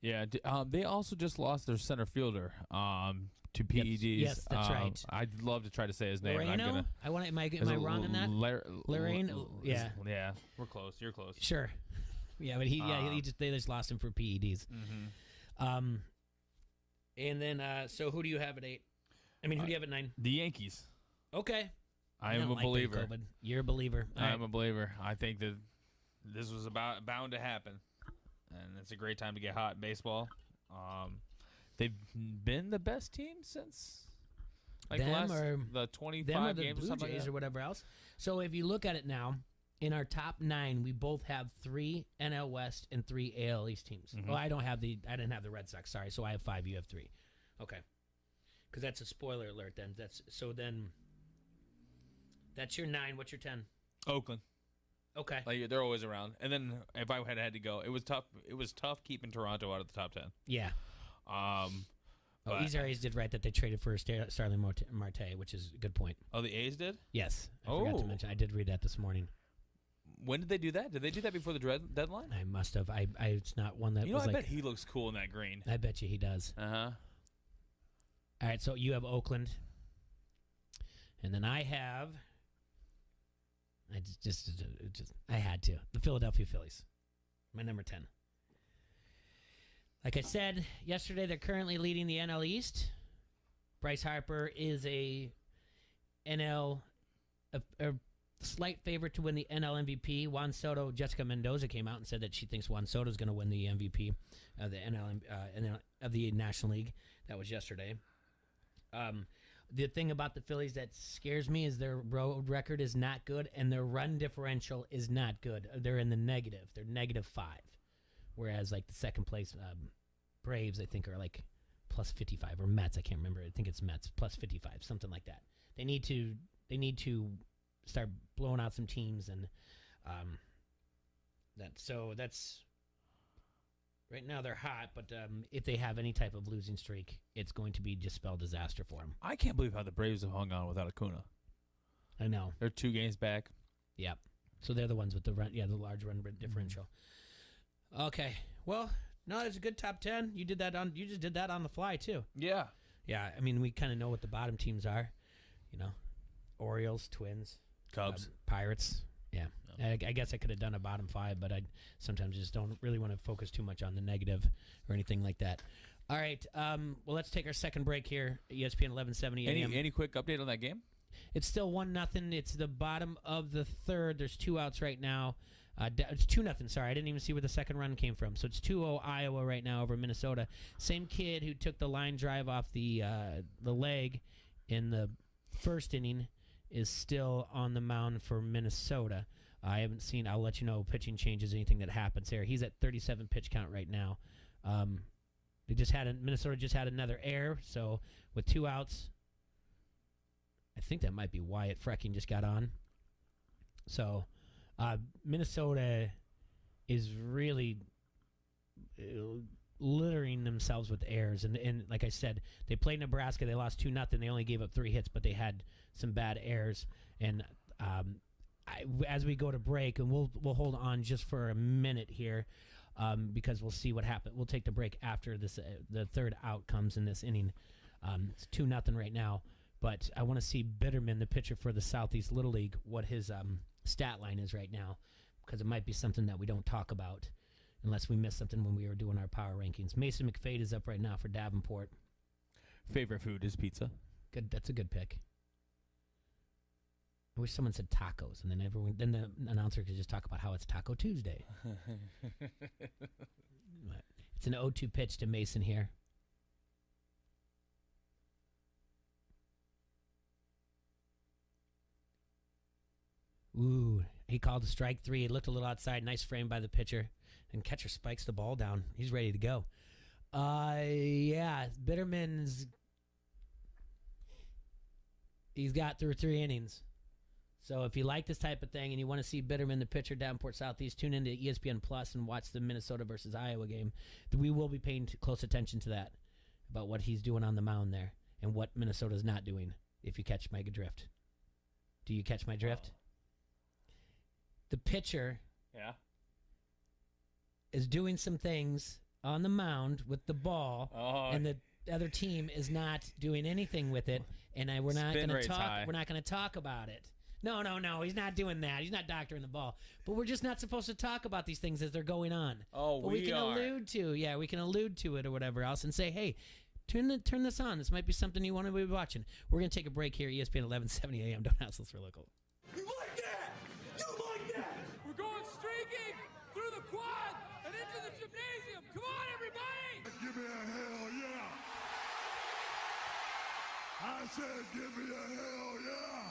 Yeah, they also just lost their center fielder to PEDs. Yes, that's right. I'd love to try to say his name. Loreno? Am I wrong in that? Loreno? Yeah. Yeah, we're close. You're close. Sure. Yeah, but they just lost him for PEDs. Mm-hmm. And then, so who do you have at 8? I mean, who do you have at 9? The Yankees. Okay. I am a believer. You're a believer. I'm a believer. I think that this was bound to happen. And it's a great time to get hot in baseball. They've been the best team since the 25 games Blue or something Jays or whatever else. So if you look at it now, in our top 9, we both have 3 NL West and 3 AL East teams. Mm-hmm. Well, I didn't have the Red Sox. Sorry, so I have 5. You have 3. Okay, because that's a spoiler alert. Then that's your 9. What's your 10? Oakland. Okay. They're always around. And then if I had to go, it was tough. It was tough keeping Toronto out of the top 10. Yeah. Easer A's did right that they traded for Starling Marte, which is a good point. Oh, the A's did? Yes. I forgot to mention. I did read that this morning. When did they do that? Did they do that before the deadline? I must have. It's not one that I bet he looks cool in that green. I bet you he does. Uh-huh. All right, so you have Oakland. And then I have... I had to. The Philadelphia Phillies. My number 10. Like I said yesterday, they're currently leading the NL East. Bryce Harper is a slight favorite to win the NL MVP. Juan Soto, Jessica Mendoza came out and said that she thinks Juan Soto is going to win the MVP of the of the National League. That was yesterday. The thing about the Phillies that scares me is their road record is not good, and their run differential is not good. They're in the negative. They're -5. Whereas, the second place Braves, I think, are plus 55, or Mets. I can't remember. I think it's Mets, plus 55, something like that. They need to start blowing out some teams, and That's right now they're hot, but if they have any type of losing streak, it's going to be just spell disaster for them. I can't believe how the Braves have hung on without Acuna. I know. They're 2 games back. Yep. So they're the ones with the large run differential. Okay. Well, no, it's a good top 10. You just did that on the fly too. Yeah. Yeah. I mean, we kind of know what the bottom teams are. Orioles, Twins, Cubs, Pirates. Yeah. I guess I could have done a bottom 5, but I sometimes just don't really want to focus too much on the negative or anything like that. All right. Well, let's take our second break here. ESPN 1170 AM. Any quick update on that game? It's still 1-0. It's the bottom of the third. There's 2 outs right now. It's 2-0. Sorry, I didn't even see where the second run came from. So it's 2-0 Iowa right now over Minnesota. Same kid who took the line drive off the leg in the first inning is still on the mound for Minnesota. I haven't seen. I'll let you know pitching changes, anything that happens here. He's at 37 pitch count right now. Minnesota just had another error. So with 2 outs, I think that might be Wyatt Frecking just got on. So Minnesota is really littering themselves with errors. And like I said, they played Nebraska. They lost 2-0. They only gave up 3 hits, but they had some bad errors. And as we go to break, and we'll hold on just for a minute here because we'll see what happens. We'll take the break after this. The third out comes in this inning. It's 2-0 right now. But I want to see Bitterman, the pitcher for the Southeast Little League, what his stat line is right now, because it might be something that we don't talk about unless we miss something when we were doing our power rankings. Mason McFade is up right now for Davenport. Favorite food is pizza. Good. That's a good pick. I wish someone said tacos, and then the announcer could just talk about how it's Taco Tuesday. It's an 0-2 pitch to Mason here. Ooh, he called a strike 3. It looked a little outside. Nice frame by the pitcher. And catcher spikes the ball down. He's ready to go. Yeah, Bitterman's... He's got through 3 innings. So if you like this type of thing and you want to see Bitterman, the pitcher, Davenport Southeast, tune into ESPN Plus and watch the Minnesota versus Iowa game. We will be paying close attention to that, about what he's doing on the mound there and what Minnesota's not doing, if you catch my drift. Do you catch my drift? The pitcher is doing some things on the mound with the ball, and the other team is not doing anything with it. And we're not going to talk. We're not going to talk about it. No. He's not doing that. He's not doctoring the ball. But we're just not supposed to talk about these things as they're going on. Oh, but we can allude to. Yeah, we can allude to it or whatever else and say, hey, turn this on. This might be something you want to be watching. We're going to take a break here. ESPN 1170 AM. Don't hassle for local. You like that? You like that? We're going streaking through the quad and into the gymnasium. Come on, everybody! Give me a hell yeah! I said give me a hell yeah!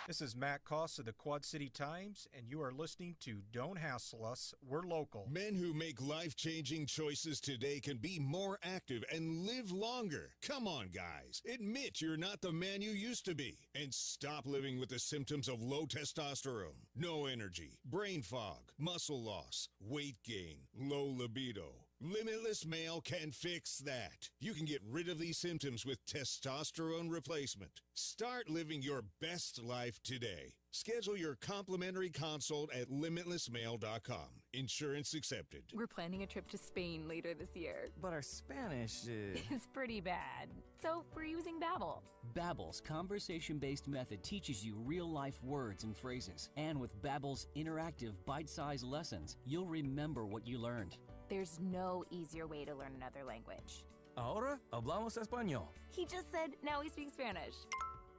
This is Matt Koss of the Quad City Times, and you are listening to Don't Hassle Us, We're Local. Men who make life-changing choices today can be more active and live longer. Come on, guys. Admit you're not the man you used to be. And stop living with the symptoms of low testosterone, no energy, brain fog, muscle loss, weight gain, low libido. Limitless Male can fix that. You can get rid of these symptoms with testosterone replacement. Start living your best life today. Schedule your complimentary consult at limitlessmale.com. Insurance accepted. We're planning a trip to Spain later this year. But our Spanish is... It's pretty bad. So we're using Babbel. Babbel's conversation-based method teaches you real-life words and phrases. And with Babbel's interactive, bite-sized lessons, you'll remember what you learned. There's no easier way to learn another language. Ahora hablamos español. He just said now he speaks Spanish.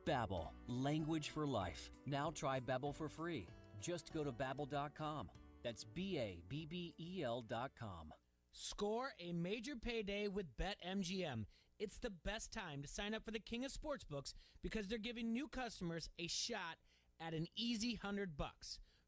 Babbel, language for life. Now try Babbel for free. Just go to Babbel.com. That's BABBEL.com. Score a major payday with BetMGM. It's the best time to sign up for the king of sportsbooks because they're giving new customers a shot at an easy $100.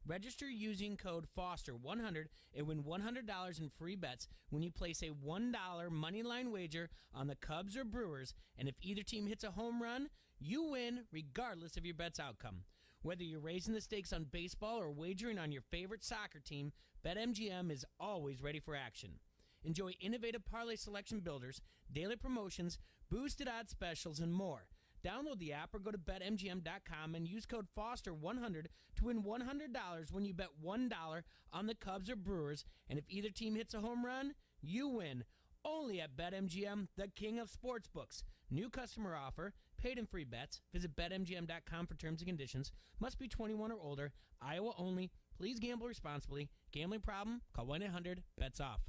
Register using code FOSTER100 and win $100 in free bets when you place a $1 moneyline wager on the Cubs or Brewers, and if either team hits a home run, you win regardless of your bet's outcome. Whether you're raising the stakes on baseball or wagering on your favorite soccer team, BetMGM is always ready for action. Enjoy innovative parlay selection builders, daily promotions, boosted odds specials, and more. Download the app or go to BetMGM.com and use code FOSTER100 to win $100 when you bet $1 on the Cubs or Brewers. And if either team hits a home run, you win. Only at BetMGM, the king of sportsbooks. New customer offer, paid and free bets. Visit BetMGM.com for terms and conditions. Must be 21 or older. Iowa only. Please gamble responsibly. Gambling problem? Call 1-800-BETS-OFF.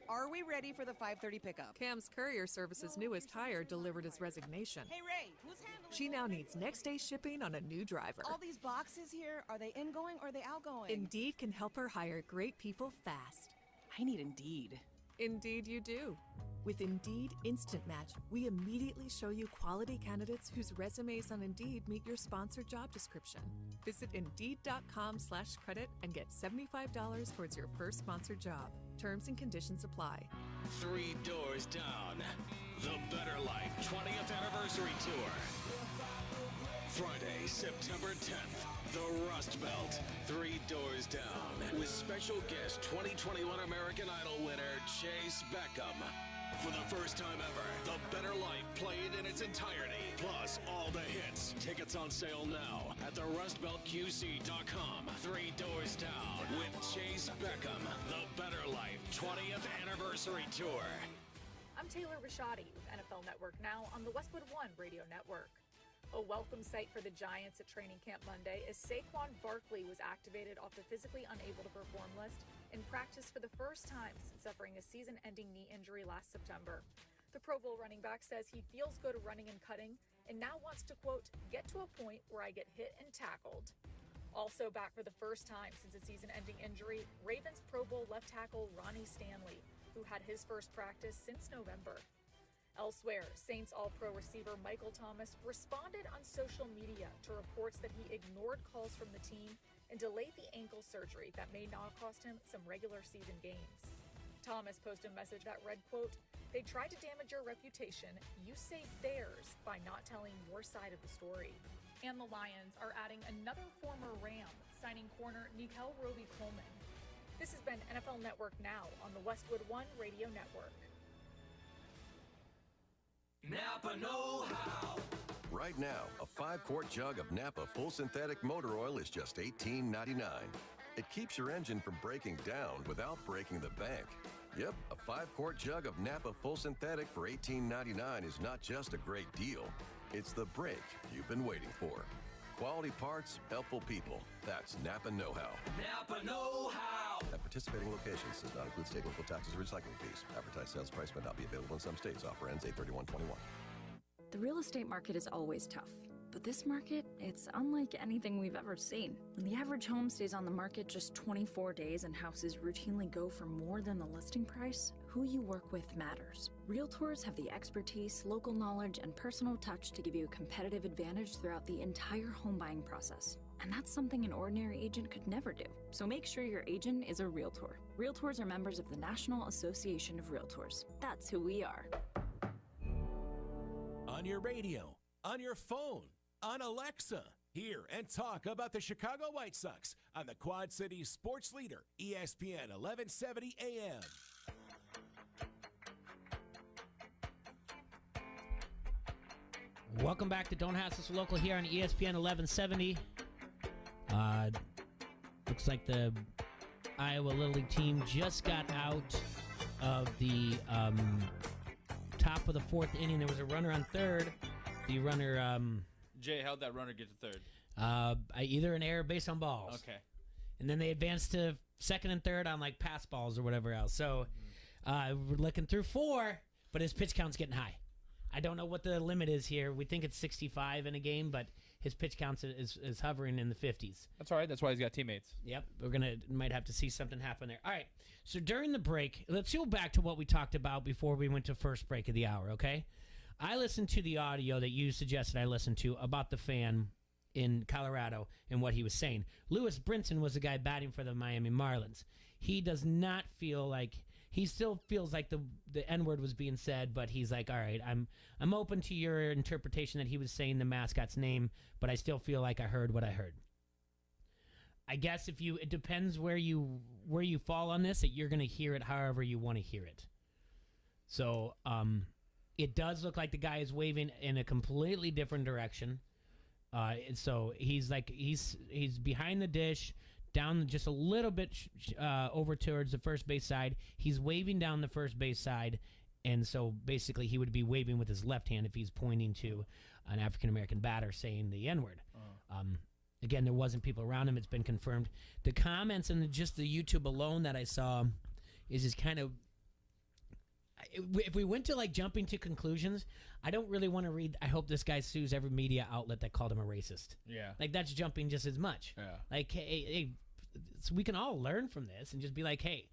Are we ready for the 5:30 pickup? Cam's Courier Service's newest hire delivered his resignation. Hey, Ray, who's handling She now needs next-day shipping on a new driver. all these boxes here? Are they ingoing or are they outgoing? Indeed can help her hire great people fast. I need Indeed. Indeed you do. With Indeed Instant Match, we immediately show you quality candidates whose resumes on Indeed meet your sponsored job description. Visit Indeed.com/credit and get $75 towards your first sponsored job. Terms and conditions apply. 3 Doors Down, the Better Life 20th Anniversary Tour. Friday, September 10th, the Rust Belt, 3 Doors Down, with special guest 2021 American Idol winner Chase Beckham. For the first time ever, The Better Life played in its entirety, plus all the hits. Tickets on sale now at therustbeltqc.com. 3 Doors Down with Chase Beckham, The Better Life 20th Anniversary Tour. I'm Taylor Rashadi with NFL Network Now on the Westwood One Radio Network. A welcome sight for the Giants at training camp Monday as Saquon Barkley was activated off the physically unable to perform list in practice for the first time since suffering a season-ending knee injury last September. The Pro Bowl running back says he feels good running and cutting and now wants to, quote, get to a point where I get hit and tackled. Also back for the first time since a season-ending injury, Ravens Pro Bowl left tackle Ronnie Stanley, who had his first practice since November. Elsewhere, Saints All-Pro receiver Michael Thomas responded on social media to reports that he ignored calls from the team and delayed the ankle surgery that may now cost him some regular season games. Thomas posted a message that read, quote, they tried to damage your reputation. You saved theirs by not telling your side of the story. And the Lions are adding another former Ram, signing corner Nikel Roby-Coleman. This has been NFL Network Now on the Westwood One Radio Network. Napa know-how. Right now, a 5-quart jug of Napa full synthetic motor oil is just $18.99. It keeps your engine from breaking down without breaking the bank. Yep, a 5-quart jug of Napa full synthetic for $18.99 is not just a great deal. It's the break you've been waiting for. Quality parts, helpful people. That's Napa know-how. Napa know-how. At participating locations does not include state local taxes or recycling fees. Advertised sales price may not be available in some states. Offer ends 8/31/21. The real estate market is always tough. But this market, it's unlike anything we've ever seen. When the average home stays on the market just 24 days and houses routinely go for more than the listing price, who you work with matters. Realtors have the expertise, local knowledge, and personal touch to give you a competitive advantage throughout the entire home buying process. And that's something an ordinary agent could never do. So make sure your agent is a Realtor. Realtors are members of the National Association of Realtors. That's who we are. On your radio, on your phone, on Alexa. Hear and talk about the Chicago White Sox on the Quad Cities sports leader, ESPN 1170 AM. Welcome back to Don't Hassle Us Local here on ESPN 1170. Looks like the Iowa Little League team just got out of the top of the fourth inning. There was a runner on third. The runner... Jay, how'd that runner get to third? Either an error based on balls. Okay. And then they advanced to second and third on, like, pass balls or whatever else. So we're looking through 4, but his pitch count's getting high. I don't know what the limit is here. We think it's 65 in a game, but his pitch count is hovering in the 50s. That's all right. That's why he's got teammates. Yep. Might have to see something happen there. All right. So during the break, let's go back to what we talked about before we went to first break of the hour, okay? I listened to the audio that you suggested I listen to about the fan in Colorado and what he was saying. Lewis Brinson was the guy batting for the Miami Marlins. He does not feel like he still feels like the N-word was being said, but he's like, all right, I'm open to your interpretation that he was saying the mascot's name, but I still feel like I heard what I heard. I guess it depends where you fall on this, that you're going to hear it however you want to hear it. So it does look like the guy is waving in a completely different direction. So he's behind the dish, down just a little bit over towards the first base side. He's waving down the first base side, and so basically he would be waving with his left hand if he's pointing to an African-American batter saying the N-word. Again, there wasn't people around him. It's been confirmed. The comments and just the YouTube alone that I saw is just kind of... If we went to like jumping to conclusions, I don't really want to read. I hope this guy sues every media outlet that called him a racist. Yeah, like that's jumping just as much. Yeah, like hey, so we can all learn from this and just be like, hey.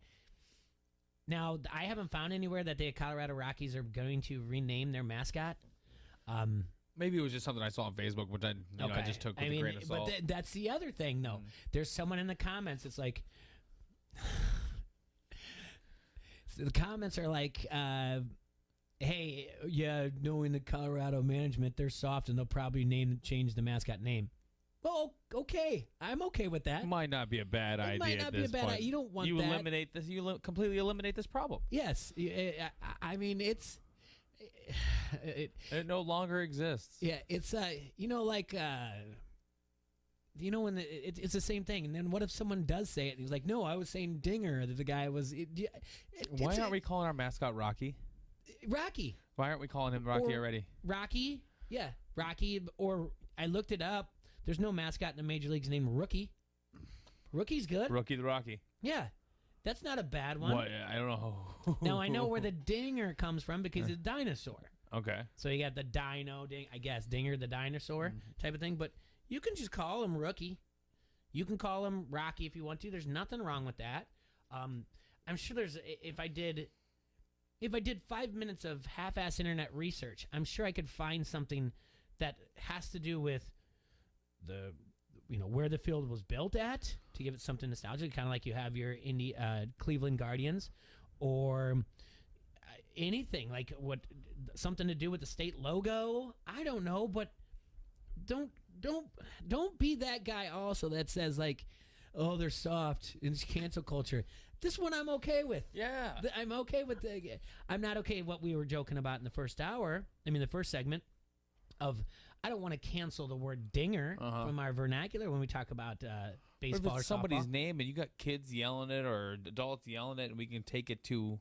Now I haven't found anywhere that the Colorado Rockies are going to rename their mascot. Maybe it was just something I saw on Facebook, which I just took with a grain of salt. But that's the other thing, though. There's someone in the comments that's like. The comments are like, hey, yeah, knowing the Colorado management, they're soft and they'll probably change the mascot name. Well, okay. I'm okay with that. Might not be a bad idea. It might not be a bad idea. You don't want that. You eliminate this. You completely eliminate this problem. Yes. I mean, it's... It no longer exists. Yeah, it's, when it's the same thing. And then what if someone does say it? He's like, no, I was saying dinger. That the guy was... Why aren't we calling our mascot Rocky? Rocky. Why aren't we calling him Rocky already? Rocky? Yeah, Rocky. Or I looked it up. There's no mascot in the major leagues named Rookie. Rookie's good. Rookie the Rocky. Yeah. That's not a bad one. What? I don't know. Now, I know where the dinger comes from because it's a dinosaur. Okay. So you got the dino, I guess, dinger, the dinosaur type of thing. But you can just call him Rookie. You can call him Rocky if you want to. There's nothing wrong with that. I'm sure there's, if I did 5 minutes of half-ass internet research, I'm sure I could find something that has to do with where the field was built at to give it something nostalgic, kind of like you have your Cleveland Guardians, or anything like something to do with the state logo. I don't know, but don't be that guy also that says like, oh, they're soft and it's cancel culture. This one I'm okay with. Yeah, I'm okay with I'm not okay with what we were joking about in the first the first segment of. I don't want to cancel the word dinger from our vernacular when we talk about baseball or somebody's softball. name and you got kids yelling it or adults yelling it, and we can take it to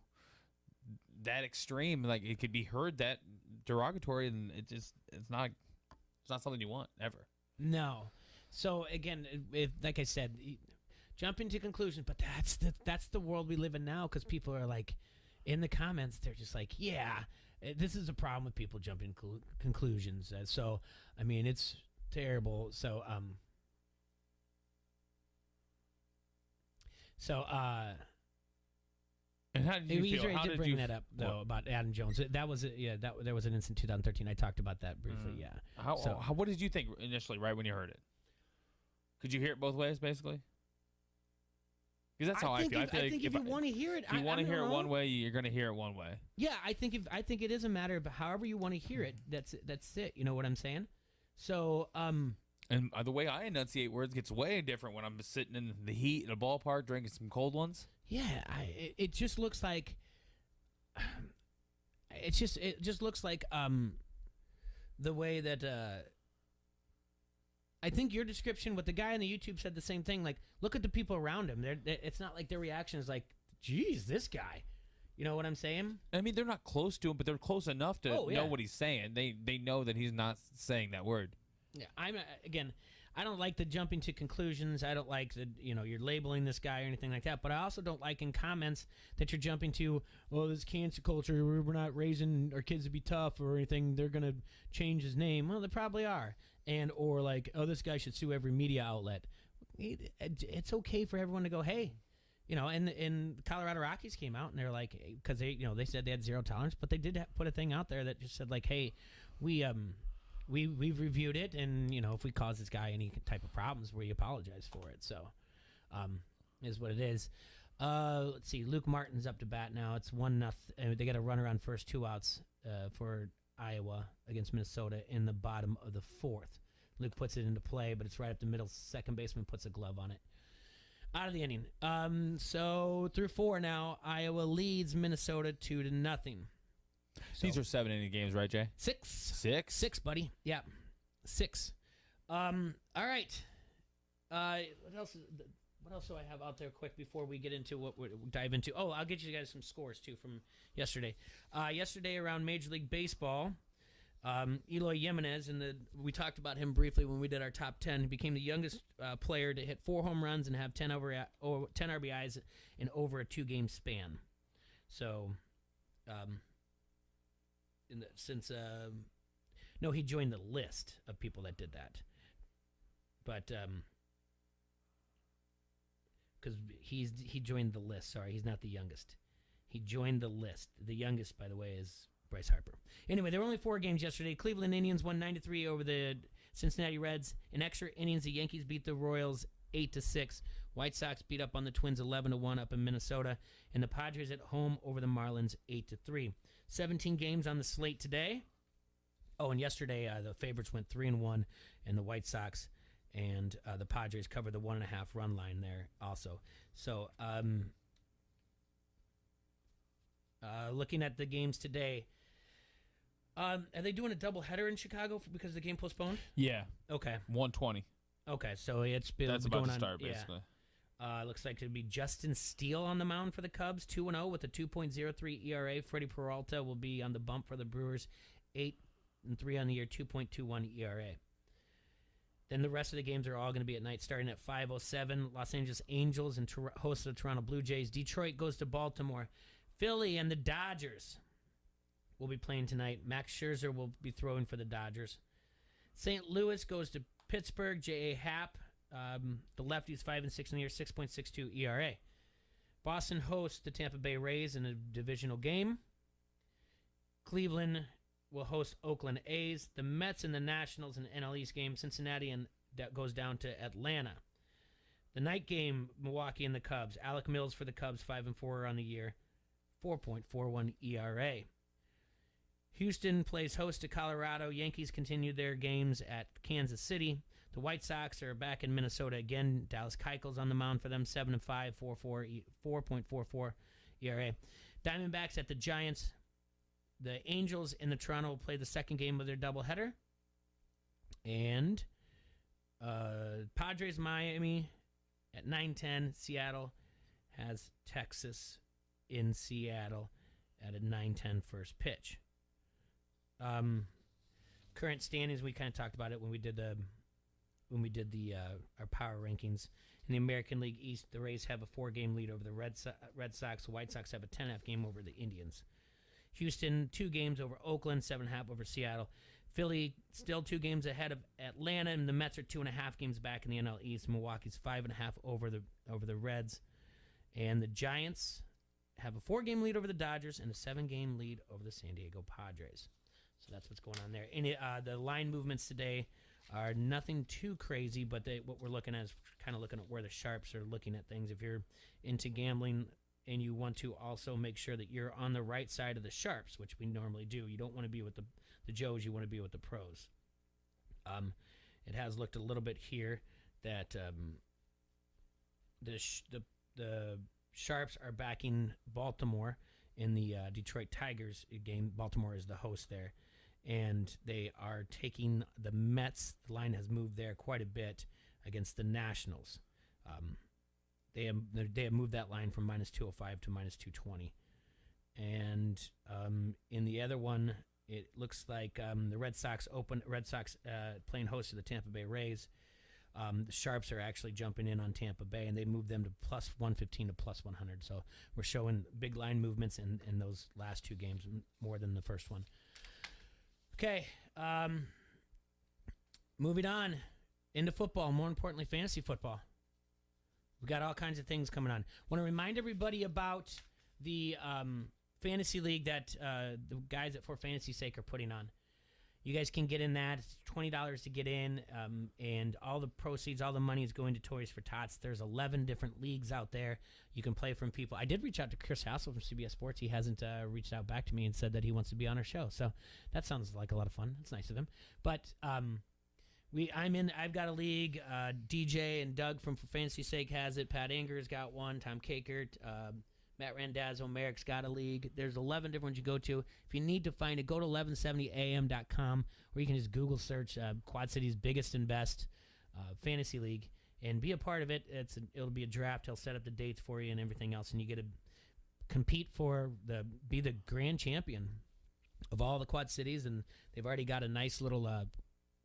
that extreme. Like it could be heard that derogatory, and it's not something you want ever. No. So again, like I said, jump into conclusions, but that's the world we live in now, because people are like, in the comments, they're just like, yeah. This is a problem with people jumping conclusions. So, I mean, it's terrible. So, and how did you feel? How did did bring you that up though about Adam Jones? That was there was an incident in 2013. I talked about that briefly. Yeah. What did you think initially, right when you heard it? Could you hear it both ways, basically? Because that's how I feel. I think if you want to hear it, if you want to hear it one way, you're going to hear it one way. Yeah, I think it is a matter of however you want to hear it. That's it. You know what I'm saying? So, and the way I enunciate words gets way different when I'm sitting in the heat in a ballpark drinking some cold ones. Yeah, it just looks like it just looks like the way that. I think your description with the guy on the YouTube said the same thing. Like, look at the people around him. It's not like their reaction is like, geez, this guy. You know what I'm saying? I mean, they're not close to him, but they're close enough to know what he's saying. They know that he's not saying that word. Yeah, I don't like the jumping to conclusions. I don't like the, you're labeling this guy or anything like that. But I also don't like in comments that you're jumping to, oh, this cancel culture, we're not raising our kids to be tough or anything. They're going to change his name. Well, they probably are. Or like, oh, this guy should sue every media outlet. It's okay for everyone to go, hey, and the Colorado Rockies came out and they're like, because they said they had zero tolerance, but they did put a thing out there that just said like, hey, we've reviewed it, and if we cause this guy any type of problems, we apologize for it. So, is what it is. Let's see. Luke Martin's up to bat now. It's 1-0. They got a runner on first, 2 outs for Iowa against Minnesota in the bottom of the 4th. Luke puts it into play, but it's right up the middle. Second baseman puts a glove on it. Out of the inning. So through 4 now, Iowa leads Minnesota 2-0. So, these are 7-inning games, right, Jay? 6. 6, buddy. Yeah, 6. All right. What else do I have out there quick before we get into what we dive into? Oh, I'll get you guys some scores, too, from yesterday. Yesterday around Major League Baseball, Eloy Jimenez, we talked about him briefly when we did our top 10. He became the youngest player to hit 4 home runs and have 10 RBIs in over a 2-game span. So, he joined the list of people that did that. But, because he joined the list. Sorry, he's not the youngest. He joined the list. The youngest, by the way, is Bryce Harper. Anyway, there were only 4 games yesterday. Cleveland Indians won 9-3 over the Cincinnati Reds. In extra innings, the Yankees beat the Royals 8-6. White Sox beat up on the Twins 11-1 up in Minnesota. And the Padres at home over the Marlins 8-3. 17 games on the slate today. Oh, and yesterday the favorites went 3-1, and the White Sox and the Padres covered the 1.5 run line there also. So, looking at the games today, are they doing a doubleheader in Chicago because the game postponed? Yeah. Okay. 1:20. Okay, so it's been That's going about to on, start, basically. Looks like it'd be Justin Steele on the mound for the Cubs, 2-0 with a 2.03 ERA. Freddie Peralta will be on the bump for the Brewers, 8-3 on the year, 2.21 ERA. Then the rest of the games are all going to be at night, starting at 5:07. Los Angeles Angels and host the Toronto Blue Jays. Detroit goes to Baltimore. Philly and the Dodgers will be playing tonight. Max Scherzer will be throwing for the Dodgers. St. Louis goes to Pittsburgh. J.A. Happ, the lefties, 5-6 in the year, 6.62 ERA. Boston hosts the Tampa Bay Rays in a divisional game. Cleveland will host Oakland A's. The Mets and the Nationals in the NL East game. Cincinnati and that goes down to Atlanta. The night game, Milwaukee and the Cubs. Alec Mills for the Cubs, 5-4 on the year, 4.41 ERA. Houston plays host to Colorado. Yankees continue their games at Kansas City. The White Sox are back in Minnesota again. Dallas Keuchel's on the mound for them, 7-5, 4.44 ERA. Diamondbacks at the Giants. The Angels in the Toronto will play the second game of their doubleheader. And Padres, Miami at 9:10. Seattle has Texas in Seattle at a 9:10 first pitch. Current standings, we kind of talked about it when we did our power rankings. In the American League East, the Rays have a 4-game lead over the Red Sox. The White Sox have a 10.5 game over the Indians. Houston, 2 games over Oakland, 7.5 over Seattle. Philly, still 2 games ahead of Atlanta, and the Mets are 2.5 games back in the NL East. Milwaukee's 5.5 over the Reds. And the Giants have a 4-game lead over the Dodgers and a 7-game lead over the San Diego Padres. So that's what's going on there. And the line movements today are nothing too crazy, but what we're looking at is kind of looking at where the sharps are looking at things. If you're into gambling and you want to also make sure that you're on the right side of the sharps, which we normally do. You don't want to be with the Joes, you want to be with the pros. It has looked a little bit here that the sharps are backing Baltimore in the Detroit Tigers game. Baltimore is the host there. And they are taking the Mets. The line has moved there quite a bit against the Nationals. They have moved that line from -205 to -220. And in the other one, it looks like the Red Sox playing host to the Tampa Bay Rays. The Sharps are actually jumping in on Tampa Bay, and they moved them to +115 to +100. So we're showing big line movements in those last 2 games, more than the first one. Okay, moving on into football, more importantly, fantasy football. We've got all kinds of things coming on. Want to remind everybody about the fantasy league that the guys at For Fantasy's Sake are putting on. You guys can get in that. It's $20 to get in, and all the proceeds, all the money is going to Toys for Tots. There's 11 different leagues out there. You can play from people. I did reach out to Chris Hassel from CBS Sports. He hasn't reached out back to me and said that he wants to be on our show. So that sounds like a lot of fun. That's nice of him. But I've got a league. DJ and Doug from For Fantasy Sake has it. Pat Anger's got one. Tom Kakert, Matt Randazzo, Merrick's got a league. There's 11 different ones you go to. If you need to find it, go to 1170am.com, or you can just Google search Quad City's biggest and best fantasy league and be a part of it. It'll be a draft. He'll set up the dates for you and everything else, and you get to compete be the grand champion of all the Quad Cities. And they've already got a nice little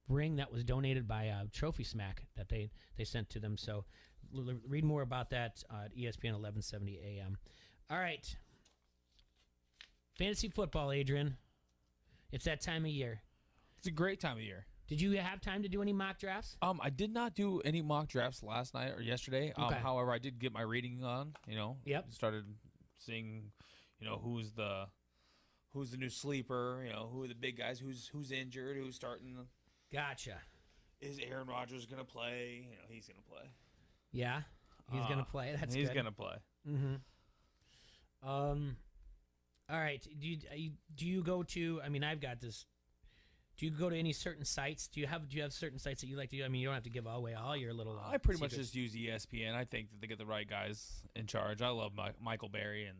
ring that was donated by Trophy Smack that they sent to them. So read more about that at ESPN 1170 AM. All right. Fantasy football, Adrian. It's that time of year. It's a great time of year. Did you have time to do any mock drafts? I did not do any mock drafts last night or yesterday. Okay. However, I did get my reading on. Yep. Started seeing, who's the new sleeper. Who are the big guys? Who's injured? Who's starting? Gotcha. Is Aaron Rodgers gonna play? He's gonna play. Yeah, he's gonna play. That's he's good. Gonna play. Mm-hmm. All right. Do you go to? I mean, I've got this. Do you go to any certain sites? Do you have certain sites that you like to do? I mean, you don't have to give away all your little. I pretty secrets. much just use ESPN. I think that they get the right guys in charge. I love Michael Berry and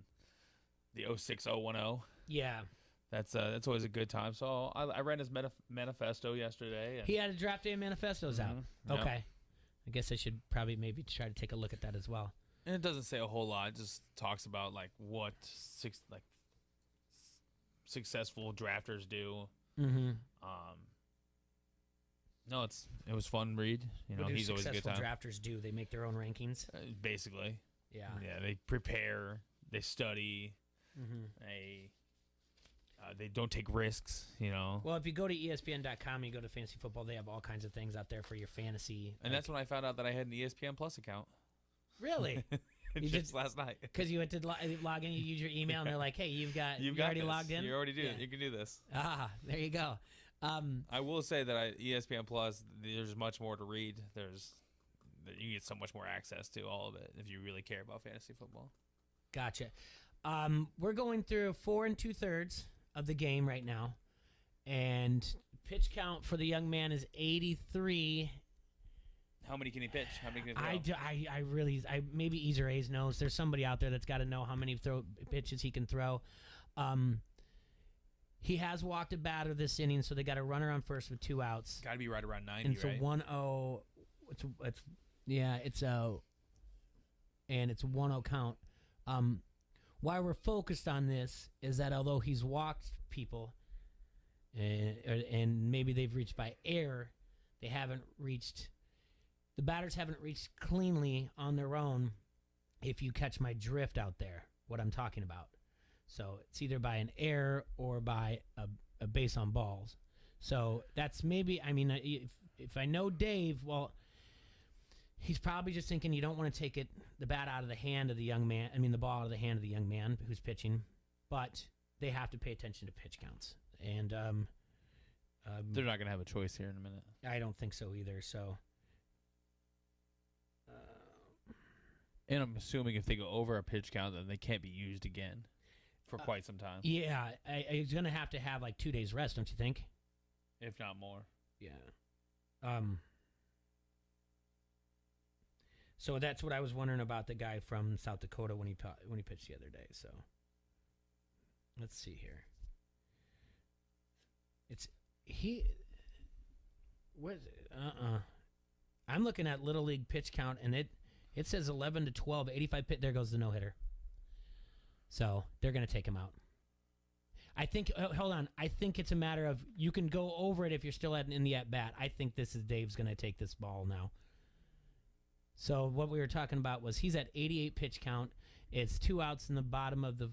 the 06010. Yeah. That's always a good time. So I ran his manifesto yesterday. And he had a draft day manifestos out. Yep. Okay. I guess I should probably maybe try to take a look at that as well. And it doesn't say a whole lot. It just talks about what successful drafters do. Mm-hmm. No, it was fun read. What do he's always a good time. Successful drafters do? They make their own rankings. Basically. Yeah. Yeah. They prepare. They study. Mm-hmm. They don't take risks, Well, if you go to ESPN.com and you go to fantasy football, they have all kinds of things out there for your fantasy. And that's when I found out that I had an ESPN Plus account. Really? Just last night. Because you went to log in, you use your email, and they're like, hey, you already this. logged in? You already do. Yeah. You can do this. There you go. I will say that ESPN Plus, there's much more to read. You get so much more access to all of it if you really care about fantasy football. Gotcha. We're going through 4 2/3 of the game right now, and pitch count for the young man is 83. How many can he pitch? How many can he throw? I maybe Easer A's knows. There's somebody out there that's got to know how many pitches he can throw. He has walked a batter this inning, so they got a runner on first with 2 outs. Got to be right around 90, and it's right? a 1-0. It's a 1-0 count. Why we're focused on this is that although he's walked people, and maybe they've reached by error, the batters haven't reached cleanly on their own, if you catch my drift out there, what I'm talking about. So it's either by an error or by a base on balls. So that's maybe, if I know Dave, well, he's probably just thinking you don't want to take the bat out of the hand of the young man. The ball out of the hand of the young man who's pitching, but they have to pay attention to pitch counts. And they're not going to have a choice here in a minute. I don't think so either. So, and I'm assuming if they go over a pitch count, then they can't be used again for quite some time. Yeah, he's going to have like 2 days rest, don't you think? If not more. Yeah. So that's what I was wondering about the guy from South Dakota when he pitched the other day. So let's see here. I'm looking at Little League pitch count, and it says 11 to 12, 85 pitch. There goes the no hitter. So they're going to take him out. I think. Hold on. I think it's a matter of you can go over it if you're still in the at bat. I think Dave's going to take this ball now. So what we were talking about was he's at 88 pitch count. It's 2 outs in the bottom of the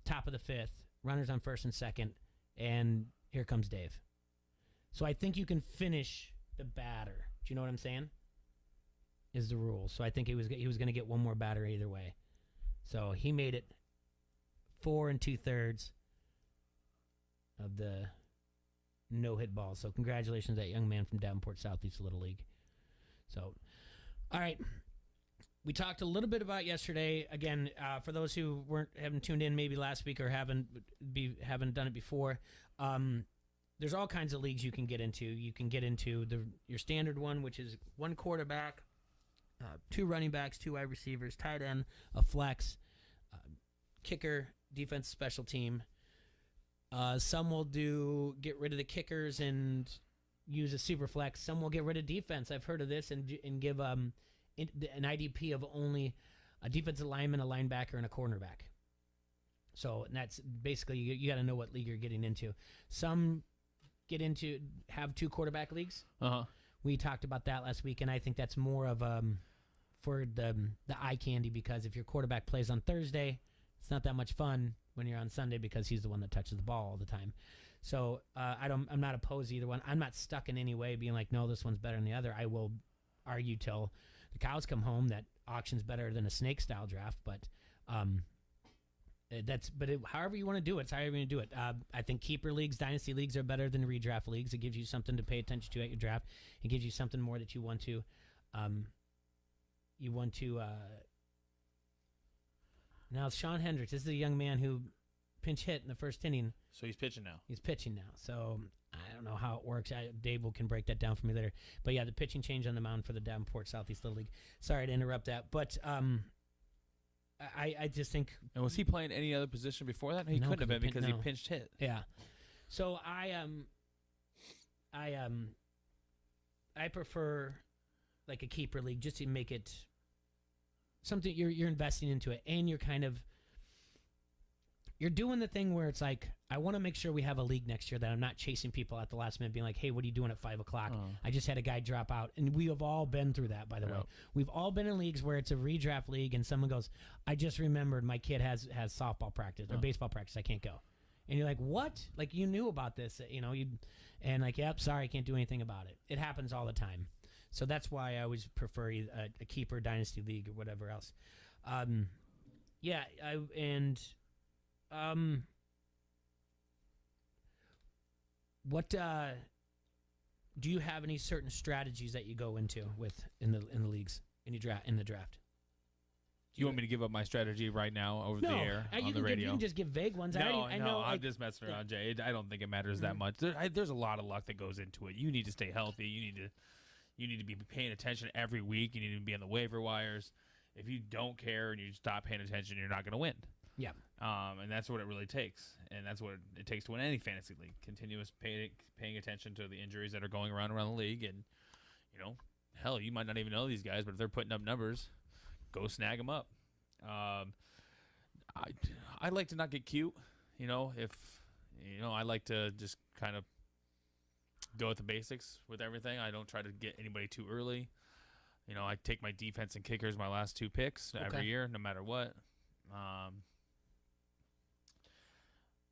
top of the fifth. Runners on first and second, and here comes Dave. So I think you can finish the batter. Do you know what I'm saying? Is the rule. So I think he was going to get one more batter either way. So he made it 4 2/3 of the no-hit balls. So congratulations to that young man from Davenport Southeast Little League. So, all right. We talked a little bit about yesterday. Again, for those who haven't tuned in maybe last week or haven't done it before, there's all kinds of leagues you can get into. You can get into your standard one, which is 1 quarterback, 2 running backs, 2 wide receivers, tight end, a flex, kicker, defense, special team. Some will get rid of the kickers and use a super flex. Some will get rid of defense. I've heard of this and give an IDP of only a defensive lineman, a linebacker, and a cornerback. So that's basically you got to know what league you're getting into. Some have 2 quarterback leagues. We talked about that last week, and I think that's more of for the eye candy, because if your quarterback plays on Thursday, it's not that much fun when you're on Sunday because he's the one that touches the ball all the time. So I'm not opposed to either one. I'm not stuck in any way being like, no, this one's better than the other. I will argue till the cows come home that auction's better than a snake style draft, but however you want to do it, it's however you want to do it. I think keeper leagues, dynasty leagues are better than redraft leagues. It gives you something to pay attention to at your draft. It gives you something more that you want to. Now Sean Hendricks. This is a young man who pinch hit in the first inning. So he's pitching now. He's pitching now. So I don't know how it works. Dave can break that down for me later. But yeah, the pitching change on the mound for the Davenport Southeast Little League. Sorry to interrupt that, but I just think. And was he playing any other position before that? He couldn't have been because he pinched hit. Yeah. So I prefer like a keeper league just to make it something you're investing into it, and you're doing the thing where it's like, I want to make sure we have a league next year that I'm not chasing people at the last minute being like, hey, what are you doing at 5 o'clock? I just had a guy drop out. And we have all been through that, by the way. We've all been in leagues where it's a redraft league and someone goes, I just remembered my kid has softball practice or baseball practice. I can't go. And you're like, what? Like, you knew about this, and like, yep, sorry, I can't do anything about it. It happens all the time. So that's why I always prefer a keeper dynasty league or whatever else. What do you have any certain strategies that you go into in the leagues in the draft? You want me to give up my strategy right now over the air on the radio? You can just give vague ones. I'm just messing around, Jay. I don't think it matters that much. There's a lot of luck that goes into it. You need to stay healthy. You need to be paying attention every week. You need to be on the waiver wires. If you don't care and you stop paying attention, you're not going to win. Yeah. And that's what it really takes. And that's what it takes to win any fantasy league. Continuous paying attention to the injuries that are going around the league. And, hell, you might not even know these guys, but if they're putting up numbers, go snag them up. I like to not get cute. I like to just kind of go with the basics with everything. I don't try to get anybody too early. I take my defense and kickers my last 2 picks every year, no matter what.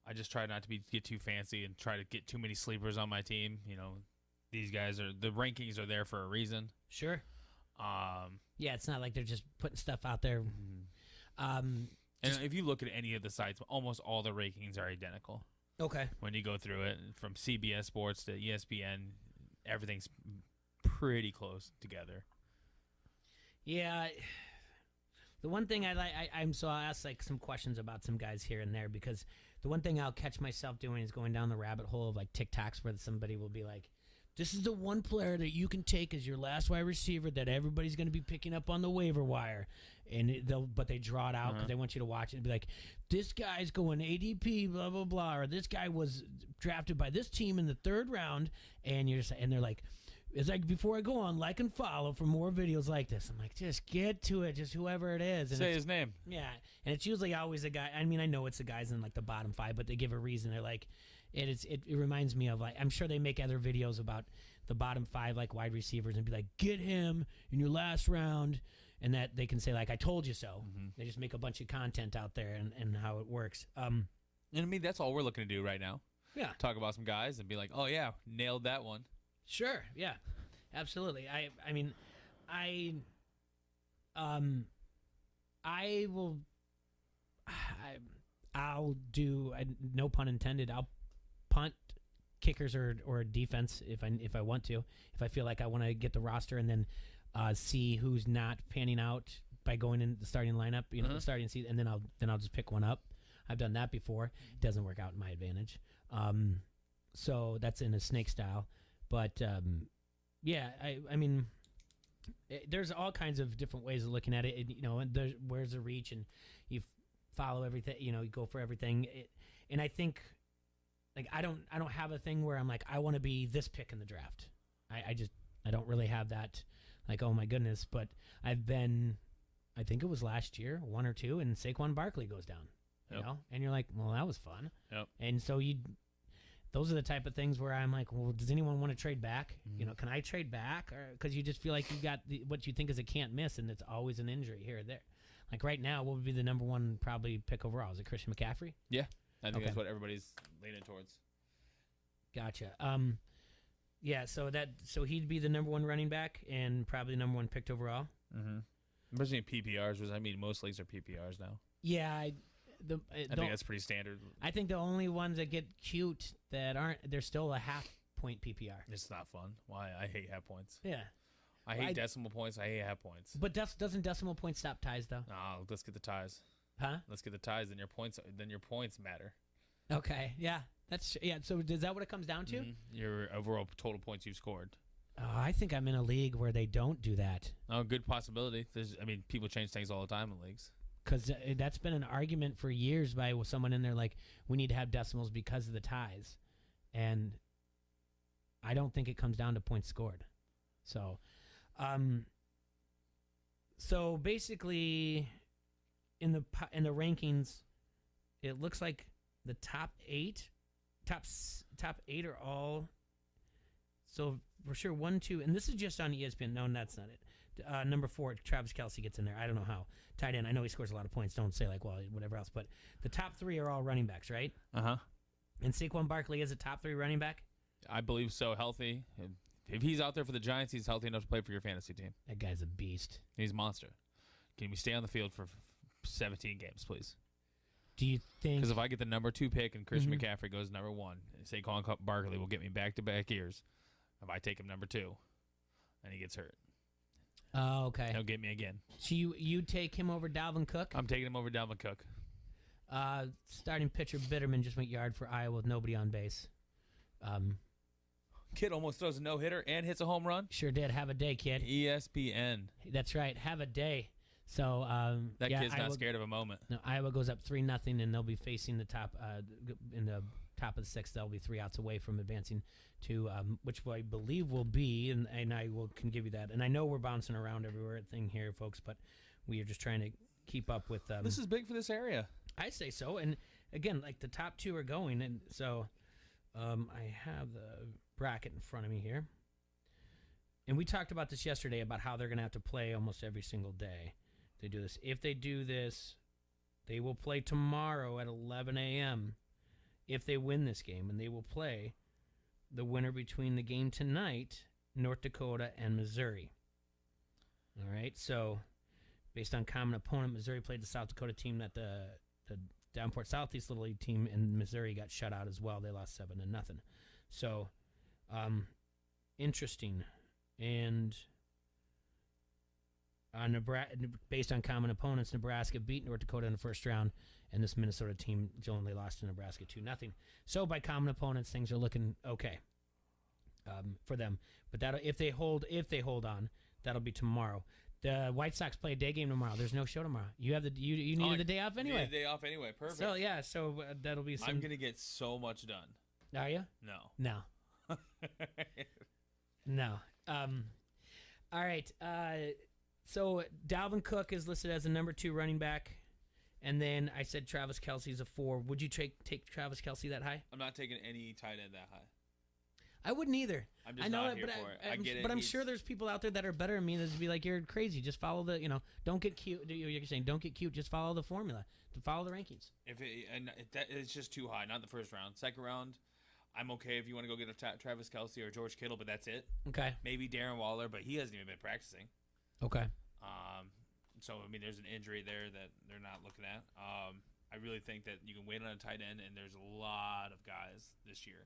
I just try not to get too fancy and try to get too many sleepers on my team. These guys the rankings are there for a reason. Sure. Yeah, it's not like they're just putting stuff out there. And if you look at any of the sites, almost all the rankings are identical. Okay. When you go through it, from CBS Sports to ESPN, everything's pretty close together. Yeah. The one thing I'll ask like some questions about some guys here and there, because the one thing I'll catch myself doing is going down the rabbit hole of like TikToks where somebody will be like, this is the one player that you can take as your last wide receiver that everybody's going to be picking up on the waiver wire. And but they draw it out because they want you to watch it and be like, this guy's going ADP, blah, blah, blah. Or this guy was drafted by this team in the 3rd round. And they're like, it's like, before I go on, like and follow for more videos like this. I'm like, just get to it, just whoever it is. And say his name. Yeah. And it's usually always a guy. I mean, I know it's the guys in like the bottom 5, but they give a reason. They're like, it reminds me of like, I'm sure they make other videos about the bottom 5 like wide receivers and be like, get him in your last round, and that they can say like, I told you so. They just make a bunch of content out there and how it works. And I mean, that's all we're looking to do right now. Yeah. Talk about some guys and be like, oh yeah, nailed that one. Sure. Yeah. Absolutely. I'll do, no pun intended, I'll punt, kickers or defense if I want to. If I feel like I want to get the roster and then see who's not panning out by going in the starting lineup, the starting seat, and then I'll just pick one up. I've done that before. It doesn't work out in my advantage. So that's in a snake style. But yeah, I mean, there's all kinds of different ways of looking at it. And where's the reach, and you follow everything. You go for everything. And I think, like, I don't have a thing where I'm like, I want to be this pick in the draft. I don't really have that. Like, oh my goodness. But I've been, I think it was last year, 1 or 2, and Saquon Barkley goes down. And you're like, well, that was fun. Yep. And so those are the type of things where I'm like, well, does anyone want to trade back? Can I trade back? Because you just feel like you've got what you think is a can't miss, and it's always an injury here or there. Like right now, what would be the number one probably pick overall? Is it Christian McCaffrey? Yeah, I think that's what everybody's leaning towards. Gotcha. Yeah, so he'd be the number one running back and probably the number one picked overall. Mm-hmm. Especially in PPRs, which I mean, most leagues are PPRs now. Yeah, I think that's pretty standard. I think the only ones that get cute that aren't, they're still a half-point PPR. It's not fun. Why? I hate half points. Yeah. I hate decimal points. I hate half points. But doesn't decimal points stop ties, though? No, let's get the ties. Huh? Let's get the ties, then your points matter. Okay, yeah. So is that what it comes down to? Mm-hmm. Your overall total points you've scored. Oh, I think I'm in a league where they don't do that. Oh, good possibility. People change things all the time in leagues. Because that's been an argument for years by someone in there, like, we need to have decimals because of the ties. And I don't think it comes down to points scored. So, basically, in the rankings, it looks like the top eight are all. So for sure, 1, 2, and this is just on ESPN. No, that's not it. Number 4, Travis Kelce gets in there. I don't know how. Tight end. I know he scores a lot of points. Don't say like, well, whatever else. But the top 3 are all running backs, right? Uh-huh. And Saquon Barkley is a top 3 running back? I believe so. Healthy. If he's out there for the Giants, he's healthy enough to play for your fantasy team. That guy's a beast. He's a monster. Can we stay on the field for 17 games, please? Do you think? Because if I get the number 2 pick and Christian McCaffrey goes number 1, Saquon Barkley will get me back-to-back years. If I take him number 2, and he gets hurt. Oh, okay. He'll get me again. So you take him over Dalvin Cook? I'm taking him over Dalvin Cook. Starting pitcher Bitterman just went yard for Iowa with nobody on base. Kid almost throws a no-hitter and hits a home run. Sure did. Have a day, kid. ESPN. That's right. Have a day. So that kid's not scared of a moment. No, Iowa goes up 3-0, and they'll be facing the top in the top of the 6th. They'll be 3 outs away from advancing to which I believe will be, and I can give you that. And I know we're bouncing around everywhere thing here, folks, but we are just trying to keep up with. This is big for this area. I say so, and again, like the top 2 are going, and so I have the bracket in front of me here, and we talked about this yesterday about how they're going to have to play almost every single day. They do this. If they do this, they will play tomorrow at 11 a.m. if they win this game, and they will play the winner between the game tonight, North Dakota and Missouri. All right, so based on common opponent, Missouri played the South Dakota team that the Downport Southeast Little League team, and Missouri got shut out as well. They lost 7-0. So, interesting. And based on common opponents, Nebraska beat North Dakota in the first round, and this Minnesota team only lost to Nebraska 2-0. So by common opponents, things are looking okay for them. But if they hold on, that'll be tomorrow. The White Sox play a day game tomorrow. There's no show tomorrow. You have you needed the day off anyway. Need the day off anyway. Perfect. So yeah, that'll be. I'm gonna get so much done. Are you? No. No. All right. So Dalvin Cook is listed as a number 2 running back, and then I said Travis Kelce's a 4. Would you take Travis Kelce that high? I'm not taking any tight end that high. I wouldn't either. I'm just not here for it. I get it. But I'm sure there's people out there that are better than me that would be like, you're crazy. Just follow the, don't get cute. You're saying don't get cute. Just follow the formula. To follow the rankings. It's just too high. Not the first round. Second round, I'm okay if you want to go get a Travis Kelce or George Kittle, but that's it. Okay. Maybe Darren Waller, but he hasn't even been practicing. Okay. So, I mean, there's an injury there that they're not looking at. I really think that you can wait on a tight end, and there's a lot of guys this year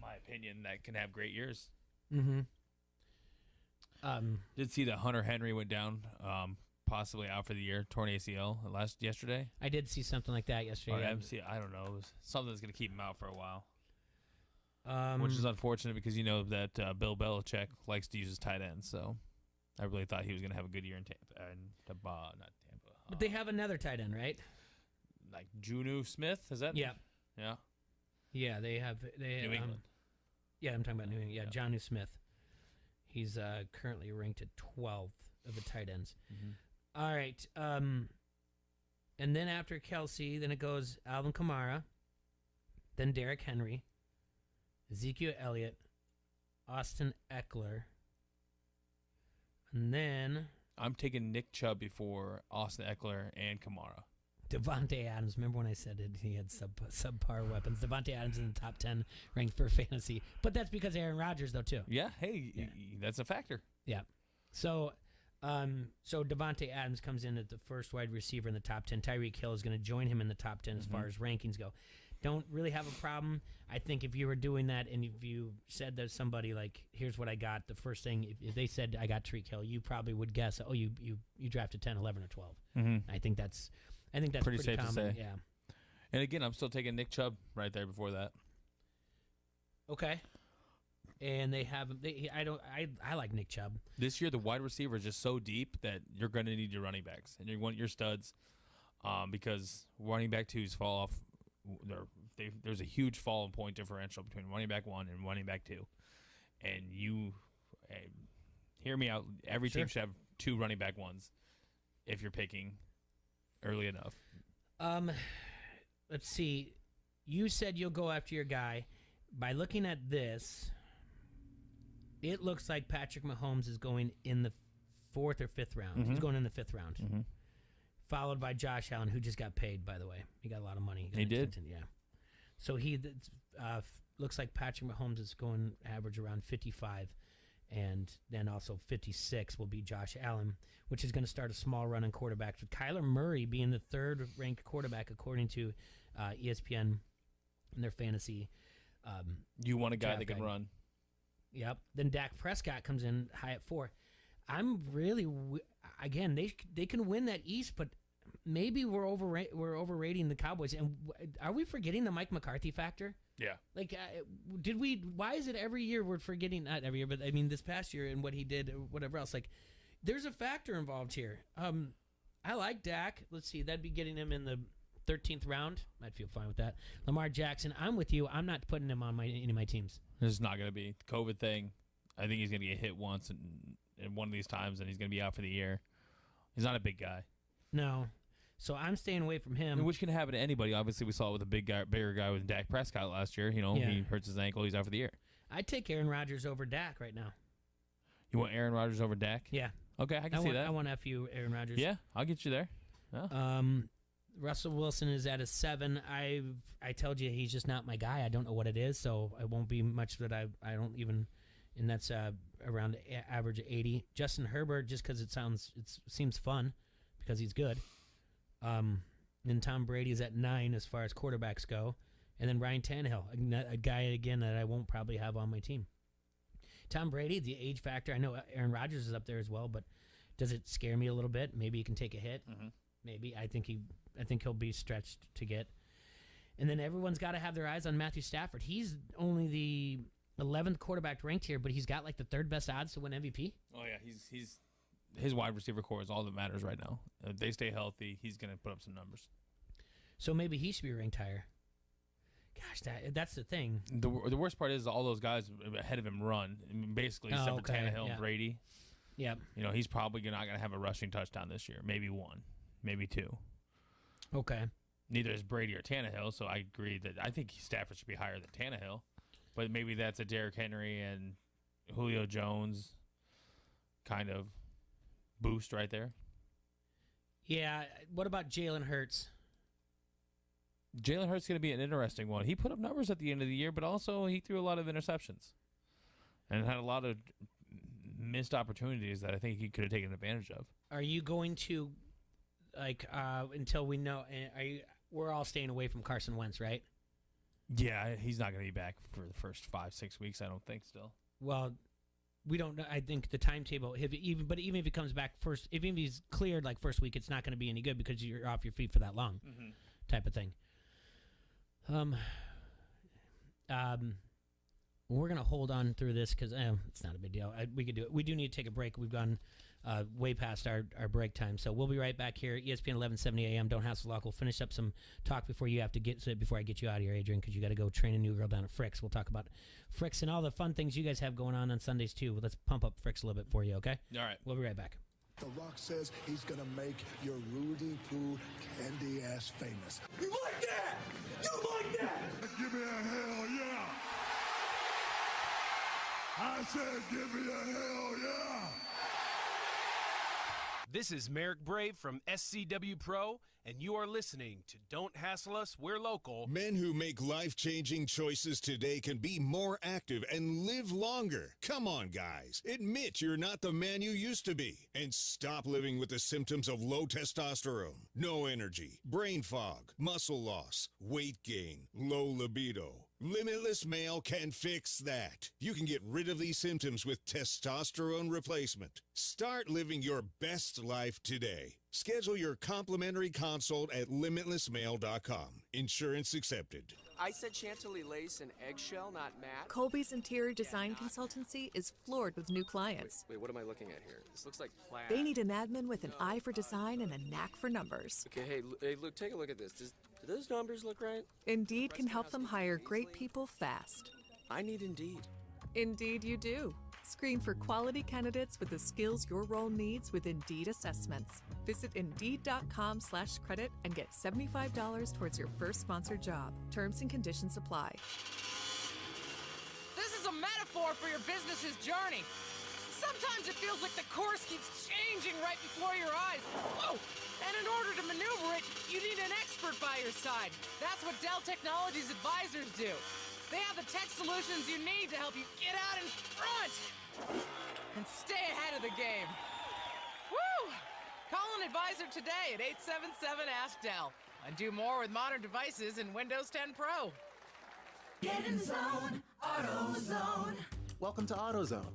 my opinion, that can have great years. Mm-hmm. Did see that Hunter Henry went down, possibly out for the year, torn ACL yesterday. I did see something like that yesterday. Or MC, I don't know. It was something that's going to keep him out for a while. Which is unfortunate because you know that Bill Belichick likes to use his tight ends. So I really thought he was going to have a good year in Tampa. Not Tampa. But they have another tight end, right? Like Juju Smith, is that? Yeah. Yeah. Yeah, they have. New England. Yeah, I'm talking about New England. Yeah, Jonnu Smith. He's currently ranked at 12th of the tight ends. Mm-hmm. All right. And then after Kelsey, then it goes Alvin Kamara, then Derrick Henry, Ezekiel Elliott, Austin Eckler, and then I'm taking Nick Chubb before Austin Eckler and Kamara. Devontae Adams. Remember when I said he had subpar weapons? Devontae Adams in the top 10 ranked for fantasy. But that's because Aaron Rodgers, though, too. Yeah, hey, that's a factor. Yeah. So Devontae Adams comes in at the first wide receiver in the top 10. Tyreek Hill is going to join him in the top 10 as far as rankings go. Don't really have a problem. I think if you were doing that and if you said that somebody, like, here's what I got, the first thing, if they said I got Tyreek Hill, you probably would guess, oh, you drafted 10, 11, or 12. Mm-hmm. I think that's pretty safe common. to say. Yeah. And again, I'm still taking Nick Chubb right there before that. Okay. And I like Nick Chubb. This year, the wide receiver is just so deep that you're going to need your running backs and you want your studs, because running back twos fall off. There's a huge fall in point differential between running back 1 and running back 2, and you hear me out. Every team should have 2 running back 1s if you're picking early enough. Let's see. You said you'll go after your guy. By looking at this, it looks like Patrick Mahomes is going in the 4th or 5th round. Mm-hmm. He's going in the 5th round. Mm-hmm. Followed by Josh Allen, who just got paid, by the way. He got a lot of money. He did? Yeah. So he looks like Patrick Mahomes is going average around 55, and then also 56 will be Josh Allen, which is going to start a small run on quarterbacks, with Kyler Murray being the 3rd-ranked quarterback according to ESPN in their fantasy. You want a guy that can run. Yep. Then Dak Prescott comes in high at 4. I'm really again, they can win that East, but maybe we're overrating the Cowboys. And are we forgetting the Mike McCarthy factor? Yeah. Like, why is it every year we're forgetting, not every year, but I mean this past year and what he did or whatever else? Like, there's a factor involved here. I like Dak. Let's see, that'd be getting him in the 13th round. I'd feel fine with that. Lamar Jackson, I'm with you. I'm not putting him on any of my teams. This is not going to be the COVID thing. I think he's going to get hit once and one of these times, and he's going to be out for the year. He's not a big guy. No. So I'm staying away from him. Which can happen to anybody. Obviously, we saw it with a bigger guy with Dak Prescott last year. You know, He hurts his ankle. He's out for the year. I'd take Aaron Rodgers over Dak right now. You want Aaron Rodgers over Dak? Yeah. Okay, I can see that. I want FU Aaron Rodgers. Yeah, I'll get you there. Yeah. Russell Wilson is at a 7. I told you he's just not my guy. I don't know what it is, so it won't be much that I don't even. And that's around average of 80. Justin Herbert, just because it seems fun, because he's good. And Tom Brady is at 9 as far as quarterbacks go, and then Ryan Tannehill, a guy again that I won't probably have on my team. Tom Brady, the age factor. I know Aaron Rodgers is up there as well, but does it scare me a little bit? Maybe he can take a hit. Mm-hmm. Maybe I think he'll be stretched to get. And then everyone's got to have their eyes on Matthew Stafford. He's only the 11th quarterback ranked here, but he's got like the 3rd best odds to win MVP. Oh yeah, he's his wide receiver core is all that matters right now. If they stay healthy, he's going to put up some numbers. So maybe he should be ranked higher. Gosh, that's the thing. The worst part is all those guys ahead of him run, basically, except for Tannehill and Brady. Yeah. You know, he's probably not going to have a rushing touchdown this year. Maybe 1, maybe 2. Okay. Neither is Brady or Tannehill, so I agree that I think Stafford should be higher than Tannehill. But maybe that's a Derrick Henry and Julio Jones kind of boost right there. Yeah. What about Jalen Hurts? Jalen Hurts is going to be an interesting one. He put up numbers at the end of the year, but also he threw a lot of interceptions and had a lot of missed opportunities that I think he could have taken advantage of. Are you going to, until we know, we're all staying away from Carson Wentz, right? Yeah, he's not going to be back for the first 5-6 weeks, I don't think, still. Well, we don't know. I think the timetable, even if he comes back first, even if he's cleared like first week, it's not going to be any good because you're off your feet for that long, type of thing. We're going to hold on through this because it's not a big deal. We could do it. We do need to take a break. We've gone way past our break time. So we'll be right back here. ESPN 1170 AM. Don't Hassle Luck. We'll finish up some talk before I get you out of here, Adrian, because you got to go train a new girl down at Frick's. We'll talk about Frick's and all the fun things you guys have going on Sundays, too. Let's pump up Frick's a little bit for you, okay? All right. We'll be right back. The Rock says he's going to make your Rudy Poo candy ass famous. You like that? You like that? Give me a hell yeah. I said give me a hell yeah. This is Merrick Brave from SCW Pro, and you are listening to Don't Hassle Us, We're Local. Men who make life-changing choices today can be more active and live longer. Come on, guys. Admit you're not the man you used to be. And stop living with the symptoms of low testosterone, no energy, brain fog, muscle loss, weight gain, low libido. Limitless Male can fix that. You can get rid of these symptoms with testosterone replacement. Start living your best life today. Schedule your complimentary consult at limitlessmale.com. Insurance accepted. I said chantilly lace and eggshell, not matte. Colby's interior design consultancy is floored with new clients. Wait, what am I looking at here? This looks like plaid. They need an admin with an eye for design and a knack for numbers. Okay, hey, look, take a look at this. Do those numbers look right? Indeed can help them hire great people fast. I need Indeed. Indeed you do. Screen for quality candidates with the skills your role needs with Indeed assessments. Visit Indeed.com/credit and get $75 towards your first sponsored job. Terms and conditions apply. This is a metaphor for your business's journey. Sometimes it feels like the course keeps changing right before your eyes. Whoa! And in order to maneuver it, you need an expert by your side. That's what Dell Technologies advisors do. They have the tech solutions you need to help you get out in front and stay ahead of the game. Woo! Call an advisor today at 877-ASK-DELL and do more with modern devices in Windows 10 Pro. Get in the zone, AutoZone. Welcome to AutoZone.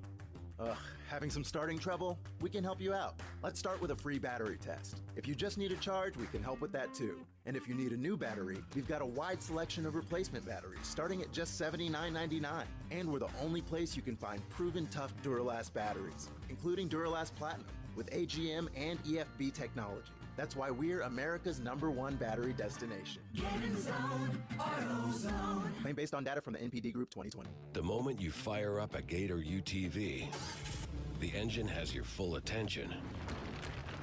Having some starting trouble? We can help you out. Let's start with a free battery test. If you just need a charge, we can help with that too. And if you need a new battery, we've got a wide selection of replacement batteries starting at just $79.99. And we're the only place you can find proven tough Duralast batteries, including Duralast Platinum with AGM and EFB technology. That's why we're America's #1 battery destination. Get in the zone, AutoZone. Claim based on data from the NPD Group 2020. The moment you fire up a Gator UTV, the engine has your full attention.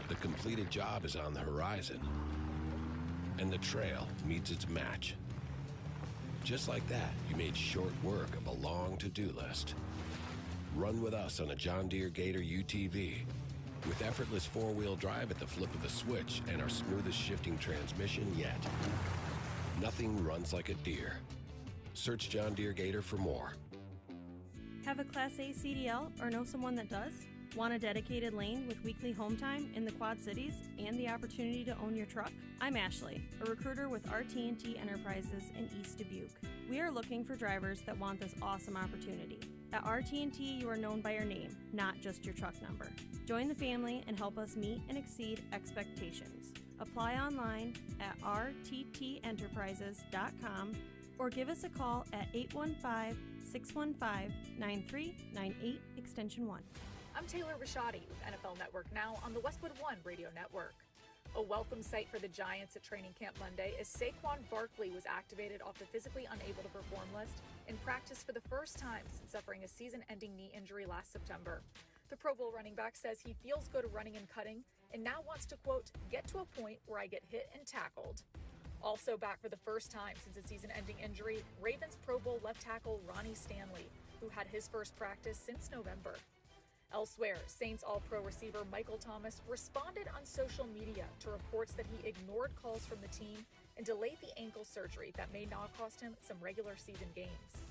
The completed job is on the horizon, and the trail meets its match. Just like that, you made short work of a long to-do list. Run with us on a John Deere Gator UTV. With effortless four-wheel drive at the flip of a switch and our smoothest shifting transmission yet. Nothing runs like a Deere. Search John Deere Gator for more. Have a Class A CDL or know someone that does? Want a dedicated lane with weekly home time in the Quad Cities and the opportunity to own your truck? I'm Ashley, a recruiter with RT&T Enterprises in East Dubuque. We are looking for drivers that want this awesome opportunity. At RT&T, you are known by your name, not just your truck number. Join the family and help us meet and exceed expectations. Apply online at rttenterprises.com or give us a call at 815-615-9398, extension 1. I'm Taylor Rashadi with NFL Network Now on the Westwood One Radio Network. A welcome sight for the Giants at training camp Monday as Saquon Barkley was activated off the physically unable to perform list in practice for the first time since suffering a season-ending knee injury last September. The Pro Bowl running back says he feels good running and cutting and now wants to, quote, get to a point where I get hit and tackled. Also back for the first time since a season-ending injury, Ravens Pro Bowl left tackle Ronnie Stanley, who had his first practice since November. Elsewhere, Saints All-Pro receiver Michael Thomas responded on social media to reports that he ignored calls from the team and delayed the ankle surgery that may now cost him some regular season games.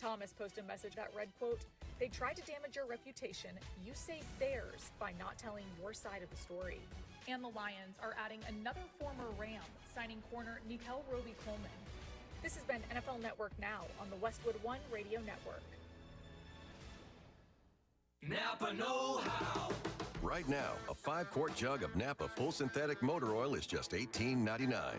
Thomas posted a message that read, quote, they tried to damage your reputation. You saved theirs by not telling your side of the story. And the Lions are adding another former Ram, signing corner Nikel Roby-Coleman. This has been NFL Network Now on the Westwood One Radio Network. Napa know-how. Right now, a 5-quart jug of Napa full synthetic motor oil is just $18.99.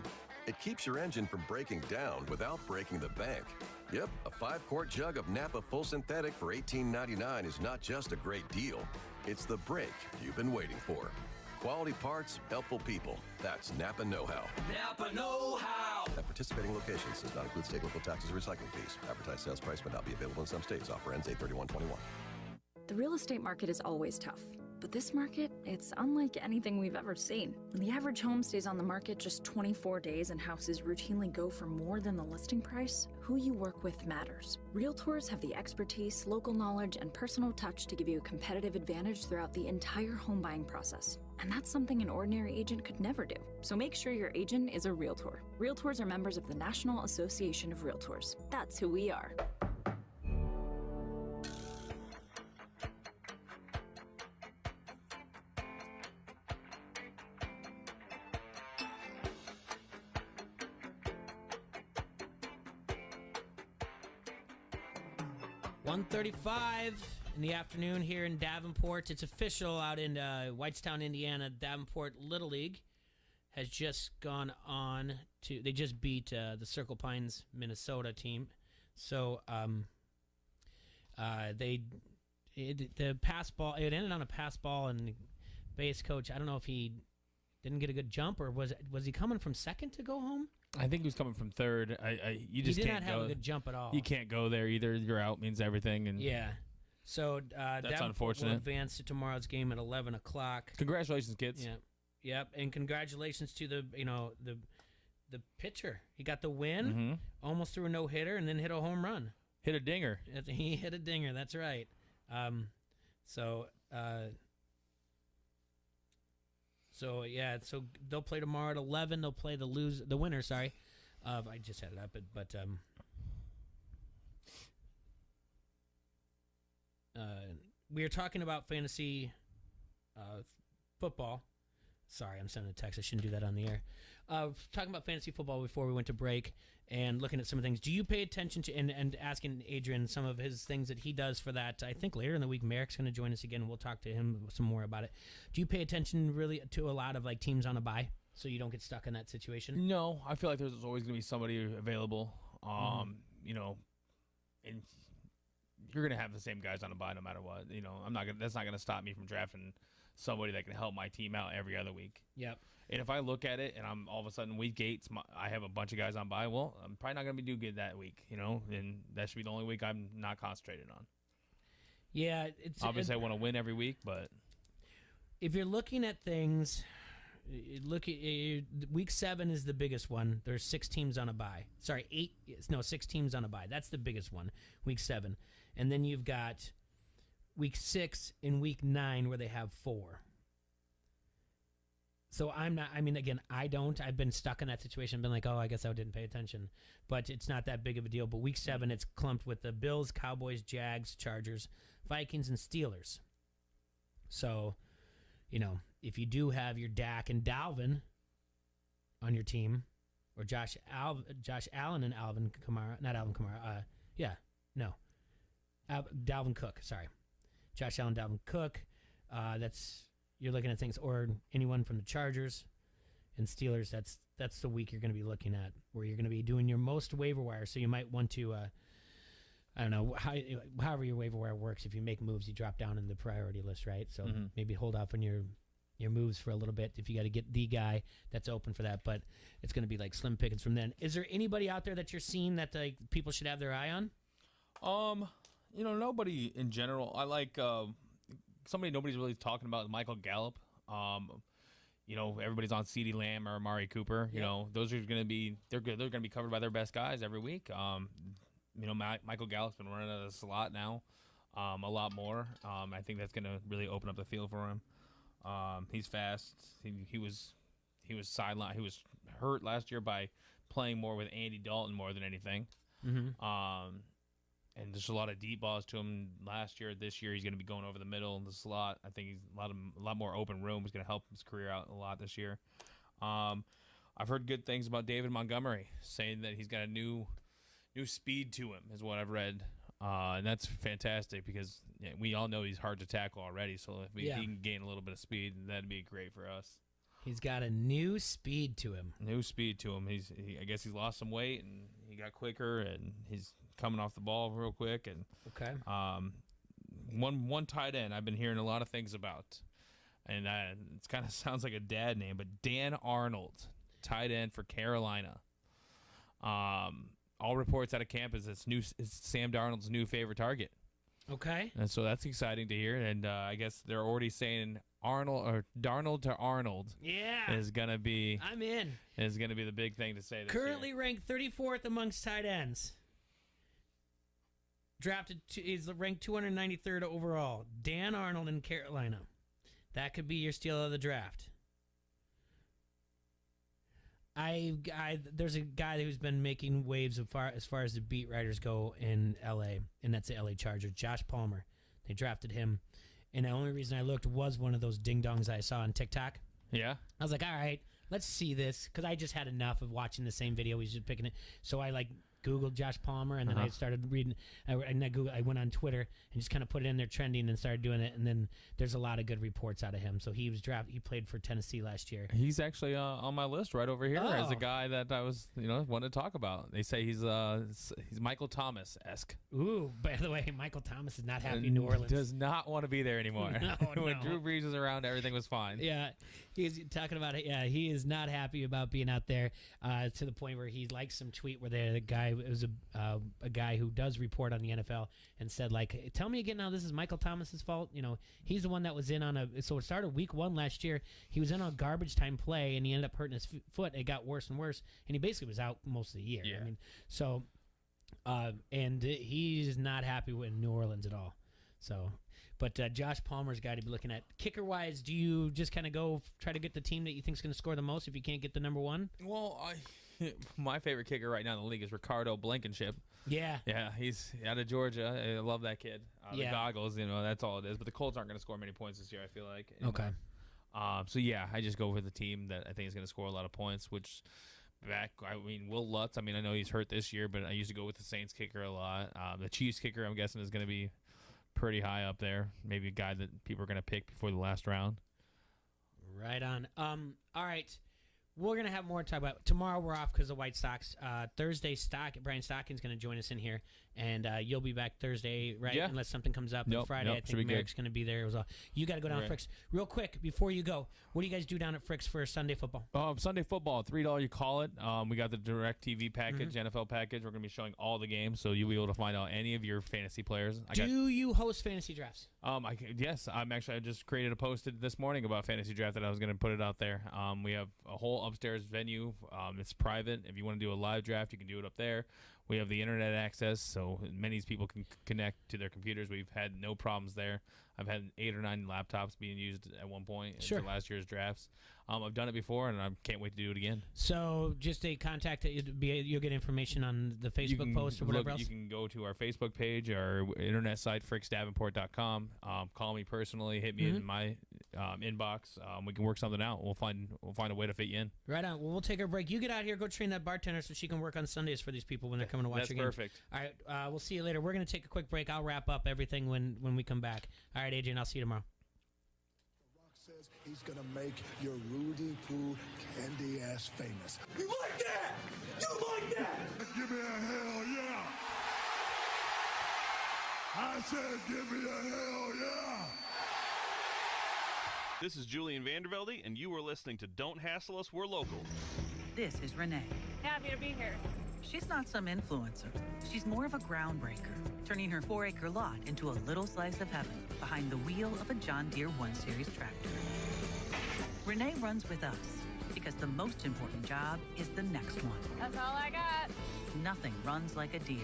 It keeps your engine from breaking down without breaking the bank. Yep, a 5-quart jug of Napa full synthetic for $18.99 is not just a great deal. It's the break you've been waiting for. Quality parts, helpful people. That's Napa know-how. Napa know-how. At participating locations does not include state, local taxes, or recycling fees. Advertised sales price may not be available in some states. Offer ends 8/31/21. The real estate market is always tough. But this market, it's unlike anything we've ever seen. When the average home stays on the market just 24 days and houses routinely go for more than the listing price, who you work with matters. Realtors have the expertise, local knowledge, and personal touch to give you a competitive advantage throughout the entire home buying process. And that's something an ordinary agent could never do. So make sure your agent is a realtor. Realtors are members of the National Association of Realtors. That's who we are. .1:35 in the afternoon here in Davenport. It's official out in Whitestown, Indiana. Davenport Little League has just gone on to... They just beat the Circle Pines, Minnesota team. So the pass ball... It ended on a pass ball, and the base coach, I don't know if he didn't get a good jump, or was he coming from second to go home? I think he was coming from third. You just he did can't not have go. a good jump at all. You can't go there either. You're out means everything, and yeah. So that's Davenport unfortunate. will advance to tomorrow's game at 11 o'clock. Congratulations, kids. Yeah, yep, and congratulations to the pitcher. He got the win, almost threw a no hitter, and then hit a home run. Hit a dinger. He hit a dinger. That's right. So they'll play tomorrow at 11. They'll play the winner. Sorry, I just had it up, but we are talking about fantasy football. Sorry, I'm sending a text. I shouldn't do that on the air. Talking about fantasy football before we went to break and looking at some of the things. Do you pay attention to and asking Adrian some of his things that he does for that? I think later in the week, Merrick's going to join us again. We'll talk to him some more about it. Do you pay attention really to a lot of like teams on a bye so you don't get stuck in that situation? No, I feel like there's always going to be somebody available. And you're going to have the same guys on a bye no matter what. That's not going to stop me from drafting somebody that can help my team out every other week. Yep. And if I look at it and I'm all of a sudden week 8, I have a bunch of guys on bye, well, I'm probably not going to be doing good that week, and that should be the only week I'm not concentrated on. Yeah. Obviously, I want to win every week, but if you're looking at things, week 7 is the biggest one. There's 6 teams on a bye. Sorry, 6 teams on a bye. That's the biggest one, week 7. And then you've got week 6 and week 9 where they have 4. So I've been stuck in that situation, been like, oh, I guess I didn't pay attention. But it's not that big of a deal. But week 7, it's clumped with the Bills, Cowboys, Jags, Chargers, Vikings, and Steelers. So, if you do have your Dak and Dalvin on your team, or Josh Allen and Alvin Kamara, not Alvin Kamara, Dalvin Cook, sorry. Josh Allen, Dalvin Cook, you're looking at things, or anyone from the Chargers and Steelers, that's the week you're going to be looking at, where you're going to be doing your most waiver wire. So you might want to, I don't know, however your waiver wire works, if you make moves, you drop down in the priority list, right? So maybe hold off on your moves for a little bit if you got to get the guy that's open for that. But it's going to be like slim pickings from then. Is there anybody out there that you're seeing that people should have their eye on? Nobody in general. I like somebody nobody's really talking about is Michael Gallup. Everybody's on CeeDee Lamb or Amari Cooper. Those are going to be they're going to be covered by their best guys every week. Michael Gallup's been running at a slot now, a lot more. I think that's going to really open up the field for him. He's fast. He was sidelined. He was hurt last year by playing more with Andy Dalton more than anything. And there's a lot of deep balls to him last year. This year, he's going to be going over the middle in the slot. I think he's a lot more open room. He's going to help his career out a lot this year. I I've heard good things about David Montgomery, saying that he's got a new speed to him, is what I've read. And that's fantastic because we all know he's hard to tackle already. So if he can gain a little bit of speed, that'd be great for us. He's got a new speed to him. I guess he's lost some weight and he got quicker and he's coming off the ball real quick. And okay, one tight end I've been hearing a lot of things about, and it kind of sounds like a dad name, but Dan Arnold, tight end for Carolina. All reports out of camp is it's Sam Darnold's new favorite target. Okay. And so that's exciting to hear. And I guess they're already saying Darnold to Arnold. Yeah. Is gonna be. I'm in. Is gonna be the big thing to say this Currently year. ranked 34th amongst tight ends. He's ranked 293rd overall. Dan Arnold in Carolina. That could be your steal of the draft. There's a guy who's been making waves as far as the beat writers go in L.A., and that's the L.A. Chargers, Josh Palmer. They drafted him, and the only reason I looked was one of those ding-dongs I saw on TikTok. Yeah? I was like, all right, let's see this, because I just had enough of watching the same video. He's just picking it. So I, Googled Josh Palmer, and then I started reading. I went on Twitter and just kind of put it in there trending and started doing it. And then there's a lot of good reports out of him. So he was drafted. He played for Tennessee last year. He's actually on my list right over here as a guy that I was wanted to talk about. They say he's Michael Thomas-esque. Ooh, by the way, Michael Thomas is not happy in New Orleans. Does not want to be there anymore. When No. Drew Brees was around, everything was fine. Yeah, he's talking about it. Yeah, he is not happy about being out there to the point where he liked some tweet where the guy. It was a guy who does report on the NFL and said, tell me again how this is Michael Thomas's fault. He's the one that was in on so it started week 1 last year. He was in on a garbage time play and he ended up hurting his foot. It got worse and worse, and he basically was out most of the year. Yeah. And he's not happy with New Orleans at all. So, but Josh Palmer's got to be looking at. Kicker-wise, do you just kind of go try to get the team that you think is going to score the most if you can't get the number one? Well, my favorite kicker right now in the league is Ricardo Blankenship. Yeah. Yeah, he's out of Georgia. I love that kid. The goggles, that's all it is. But the Colts aren't going to score many points this year, I feel like. Okay. So, yeah, I just go for the team that I think is going to score a lot of points, which Will Lutz, I know he's hurt this year, but I used to go with the Saints kicker a lot. The Chiefs kicker, I'm guessing, is going to be pretty high up there. Maybe a guy that people are going to pick before the last round. Right on. All right. We're going to have more to talk about. Tomorrow we're off because of White Sox. Thursday, Brian Stockton's going to join us in here, and you'll be back Thursday, right? Yeah. Unless something comes up. And Friday, I think Merrick's going to be there. You got to go down to Frick's. Real quick, before you go, what do you guys do down at Frick's for Sunday football? Sunday football, $3 you call it. We got the Direct TV package, NFL package. We're going to be showing all the games, so you'll be able to find out any of your fantasy players. Do you host fantasy drafts? Yes, I just created a post this morning about fantasy draft that I was going to put it out there. We have a whole upstairs venue. It's private. If you want to do a live draft, you can do it up there. We have the internet access, so many people can connect to their computers. We've had no problems there. I've had 8 or 9 laptops being used at one point in last year's drafts. I've done it before, and I can't wait to do it again. So just a contact, you'll get information on the Facebook post or whatever else? You can go to our Facebook page, our internet site, fricksdavenport.com. Call me personally. Hit me in my inbox. We can work something out. We'll find a way to fit you in. Right on. Well, we'll take our break. You get out here, go train that bartender so she can work on Sundays for these people when they're coming to watch your game. That's perfect. All right, we'll see you later. We're going to take a quick break. I'll wrap up everything when we come back. All right, Adrian, I'll see you tomorrow. Says he's gonna make your Rudy Poo candy ass famous. You like that? You like that? Give me a hell yeah! I said give me a hell yeah! This is Julian Vandervelde, and you are listening to Don't Hassle Us, We're Local. This is Renee. Happy to be here. She's not some influencer. She's more of a groundbreaker, turning her 4-acre lot into a little slice of heaven behind the wheel of a John Deere 1 Series tractor. Renee runs with us because the most important job is the next one. That's all I got. Nothing runs like a Deere.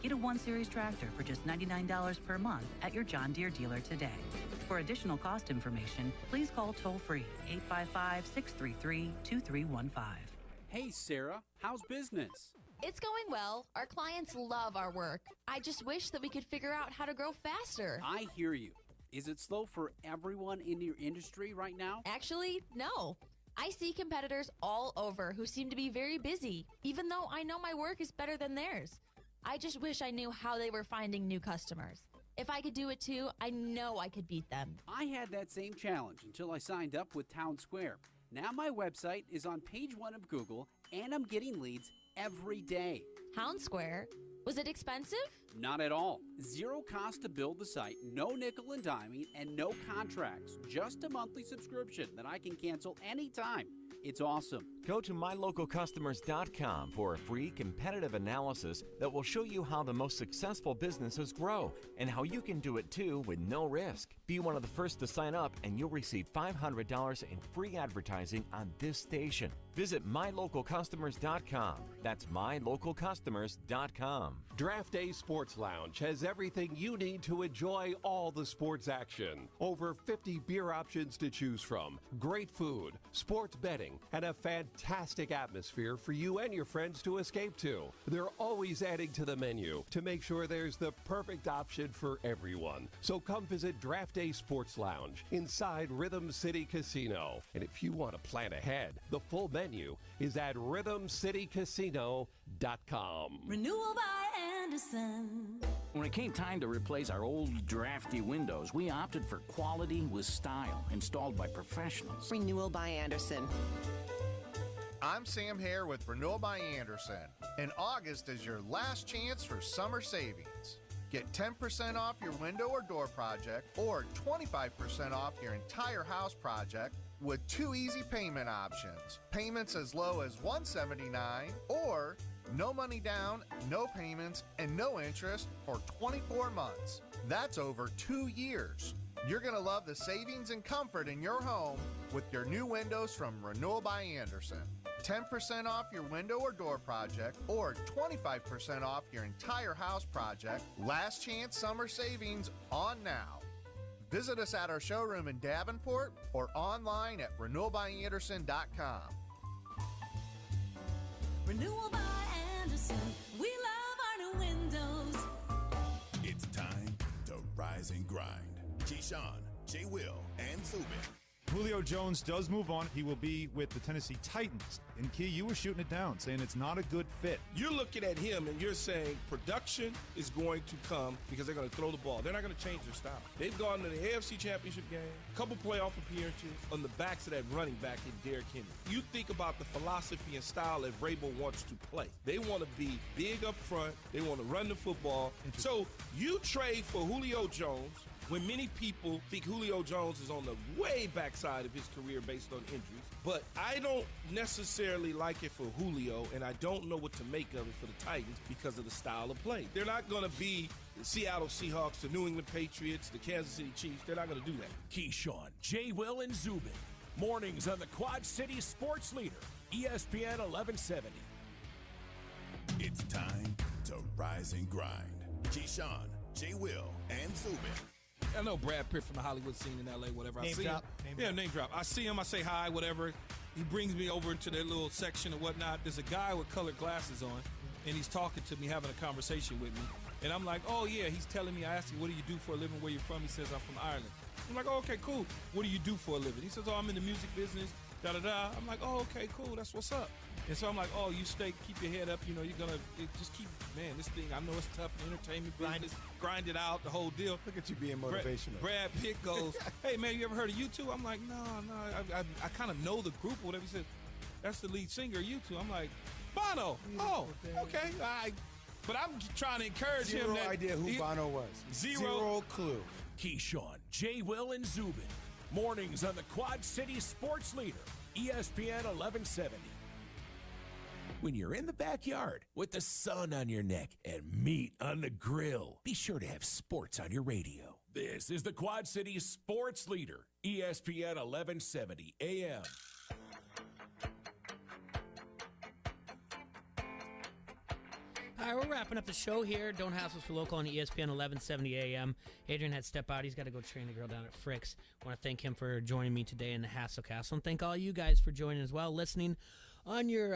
Get a 1 Series tractor for just $99 per month at your John Deere dealer today. For additional cost information, please call toll-free 855-633-2315. Hey, Sarah, how's business? It's going well. Our clients love our work. I just wish that we could figure out how to grow faster. I hear you. Is it slow for everyone in your industry right now? Actually, no. I see competitors all over who seem to be very busy, even though I know my work is better than theirs. I just wish I knew how they were finding new customers. If I could do it too, I know I could beat them. I had that same challenge until I signed up with Town Square. Now my website is on page 1 of Google, and I'm getting leads every day. Town Square? Was it expensive? Not at all. Zero cost to build the site, no nickel and diming, and no contracts. Just a monthly subscription that I can cancel anytime. It's awesome. Go to mylocalcustomers.com for a free competitive analysis that will show you how the most successful businesses grow and how you can do it too with no risk. Be one of the first to sign up and you'll receive $500 in free advertising on this station. Visit mylocalcustomers.com. That's mylocalcustomers.com. Draft Day Sports Lounge has everything you need to enjoy all the sports action. Over 50 beer options to choose from, great food, sports betting, and a fantastic atmosphere for you and your friends to escape to. They're always adding to the menu to make sure there's the perfect option for everyone. So come visit Draft Day Sports Lounge inside Rhythm City Casino. And if you want to plan ahead, the full menu is at rhythmcitycasino.com. Renewal by Anderson. When it came time to replace our old drafty windows, we opted for quality with style, installed by professionals. Renewal by Anderson. I'm Sam Hare with Renewal by Anderson. And August is your last chance for summer savings. Get 10% off your window or door project or 25% off your entire house project with 2 easy payment options. Payments as low as $179 or no money down, no payments, and no interest for 24 months. That's over 2 years. You're going to love the savings and comfort in your home with your new windows from Renewal by Anderson. 10% off your window or door project or 25% off your entire house project. Last chance summer savings on now. Visit us at our showroom in Davenport or online at renewalbyanderson.com. Renewal by Anderson. We love our new windows. It's time to rise and grind. Keyshawn, J. Will, and Zubin. Julio Jones does move on. He will be with the Tennessee Titans. And Key, you were shooting it down, saying it's not a good fit. You're looking at him and you're saying production is going to come because they're going to throw the ball. They're not going to change their style. They've gone to the AFC Championship game, a couple playoff appearances on the backs of that running back in Derrick Henry. You think about the philosophy and style that Vrabel wants to play. They want to be big up front. They want to run the football. So you trade for Julio Jones, when many people think Julio Jones is on the way backside of his career based on injuries. But I don't necessarily like it for Julio, and I don't know what to make of it for the Titans because of the style of play. They're not going to be the Seattle Seahawks, the New England Patriots, the Kansas City Chiefs. They're not going to do that. Keyshawn, J. Will, and Zubin. Mornings on the Quad City Sports Leader, ESPN 1170. It's time to rise and grind. Keyshawn, J. Will, and Zubin. I know Brad Pitt from the Hollywood scene in L.A., whatever. Name I see drop. him. Name drop. I see him, I say hi, whatever. He brings me over into their little section and whatnot. There's a guy with colored glasses on, and he's talking to me, having a conversation with me. And I'm like, oh, yeah, he's telling me, I asked him, what do you do for a living, where you're from? He says, I'm from Ireland. I'm like, oh, okay, cool. What do you do for a living? He says, oh, I'm in the music business, da-da-da. I'm like, oh, okay, cool. That's what's up. And so I'm like, oh, you stay, keep your head up. You know, you're going to just keep, man, this thing, I know it's tough in entertainment business. Grind it out, the whole deal. Look at you being motivational. Brad Pitt goes, hey, man, you ever heard of U2? I'm like, no, I kind of know the group or whatever. He says, that's the lead singer of U2. I'm like, Bono. Oh, okay, all right. But I'm trying to encourage him. Zero idea who Bono was. Zero clue. Keyshawn, J. Will, and Zubin. Mornings on the Quad City Sports Leader, ESPN 1170. When you're in the backyard with the sun on your neck and meat on the grill, be sure to have sports on your radio. This is the Quad City Sports Leader, ESPN 1170 AM. All right, we're wrapping up the show here. Don't Hassle Us for Local on ESPN 1170 AM. Adrian had to step out. He's got to go train the girl down at Frick's. I want to thank him for joining me today in the Hasslecast. And thank all you guys for joining as well, listening on your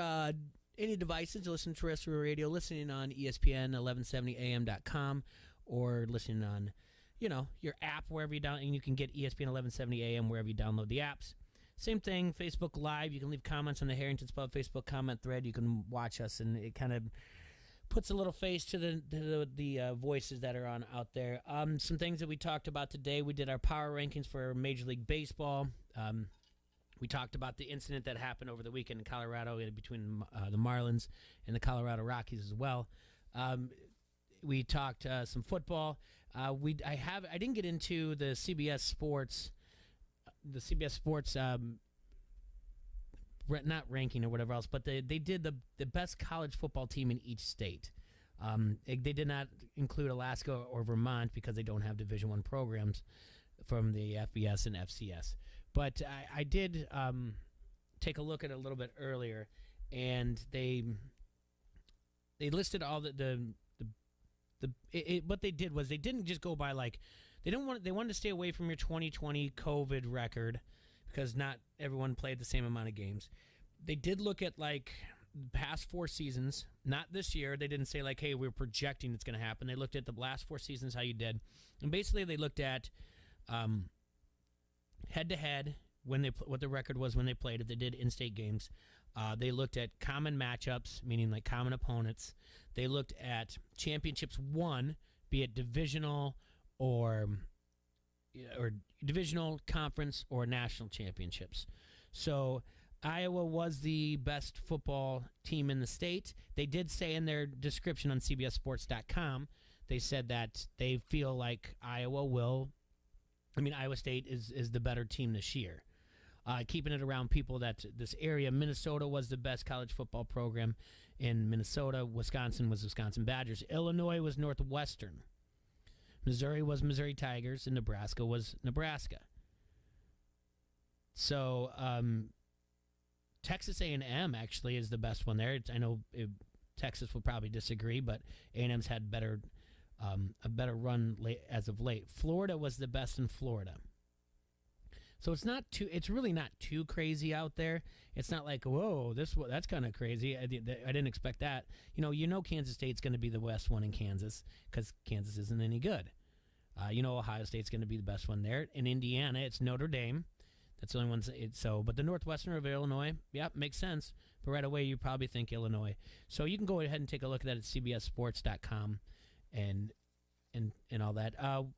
any devices, listening to terrestrial radio, listening on ESPN1170am.com, or listening on, your app wherever you down, and you can get ESPN 1170 AM wherever you download the apps. same thing, Facebook Live. You can leave comments on the Harrington's Pub Facebook comment thread. You can watch us, and it kind of puts a little face to the voices that are on out there. Some things that we talked about today. We did our power rankings for Major League Baseball. We talked about the incident that happened over the weekend in Colorado between the Marlins and the Colorado Rockies as well. We talked some football. I didn't get into the CBS Sports. The CBS Sports, not ranking or whatever else, but they did the best college football team in each state. They did not include Alaska or Vermont because they don't have Division I programs from the FBS and FCS. But I did take a look at it a little bit earlier, and they listed all what they did was they didn't just go by like they wanted to stay away from your 2020 COVID record because not everyone played the same amount of games. They did look at like the past 4 seasons, not this year. They didn't say like, hey, we're projecting it's going to happen. They looked at the last 4 seasons, how you did, and basically they looked at head to head what the record was when they played. If they did in-state games, they looked at common matchups, meaning like common opponents. They looked at championships won, be it divisional or divisional, conference, or national championships. So Iowa was the best football team in the state. They did say in their description on CBSSports.com, they said that they feel like Iowa State is the better team this year. Keeping it around people that this area. Minnesota was the best college football program in Minnesota. Wisconsin was Wisconsin Badgers. Illinois was Northwestern. Missouri was Missouri Tigers, and Nebraska was Nebraska. So Texas A&M actually is the best one there. I know Texas will probably disagree, but A&M's had a better run as of late. Florida was the best in Florida. So it's really not too crazy out there. It's not like, whoa, that's kind of crazy. I didn't expect that. You know Kansas State's going to be the best one in Kansas because Kansas isn't any good. Ohio State's going to be the best one there. In Indiana, it's Notre Dame. That's the only one. But the Northwestern of Illinois, makes sense. But right away, you probably think Illinois. So you can go ahead and take a look at that at CBSSports.com and all that.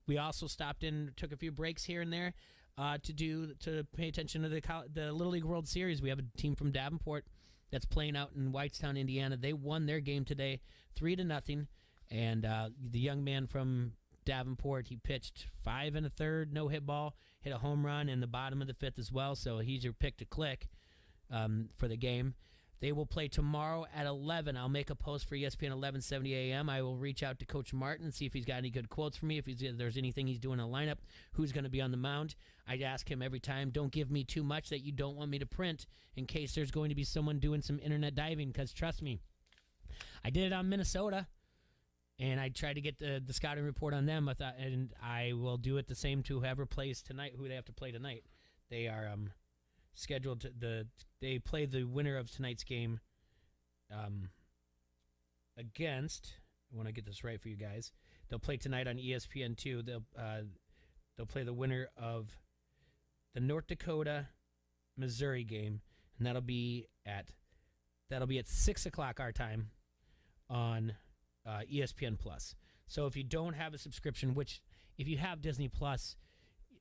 We also stopped in, took a few breaks here and there to pay attention to the Little League World Series. We have a team from Davenport that's playing out in Whitestown, Indiana. They won their game today, 3-0. And the young man from Davenport, he pitched 5 1/3, no hit ball, hit a home run in the bottom of the 5th as well. So he's your pick to click for the game. They will play tomorrow at 11. I'll make a post for ESPN 1170 AM. I will reach out to Coach Martin and see if he's got any good quotes for me, if there's anything he's doing in the lineup, who's going to be on the mound. I ask him every time, don't give me too much that you don't want me to print in case there's going to be someone doing some internet diving, because trust me, I did it on Minnesota, and I tried to get the scouting report on them, and I will do it the same to whoever plays tonight, who they have to play tonight. They are scheduled they play the winner of tonight's game against, I want to get this right for you guys, they'll play tonight on ESPN2. They'll play the winner of the North Dakota Missouri game, and that'll be at 6 o'clock our time on ESPN Plus. So if you don't have a subscription, which if you have Disney Plus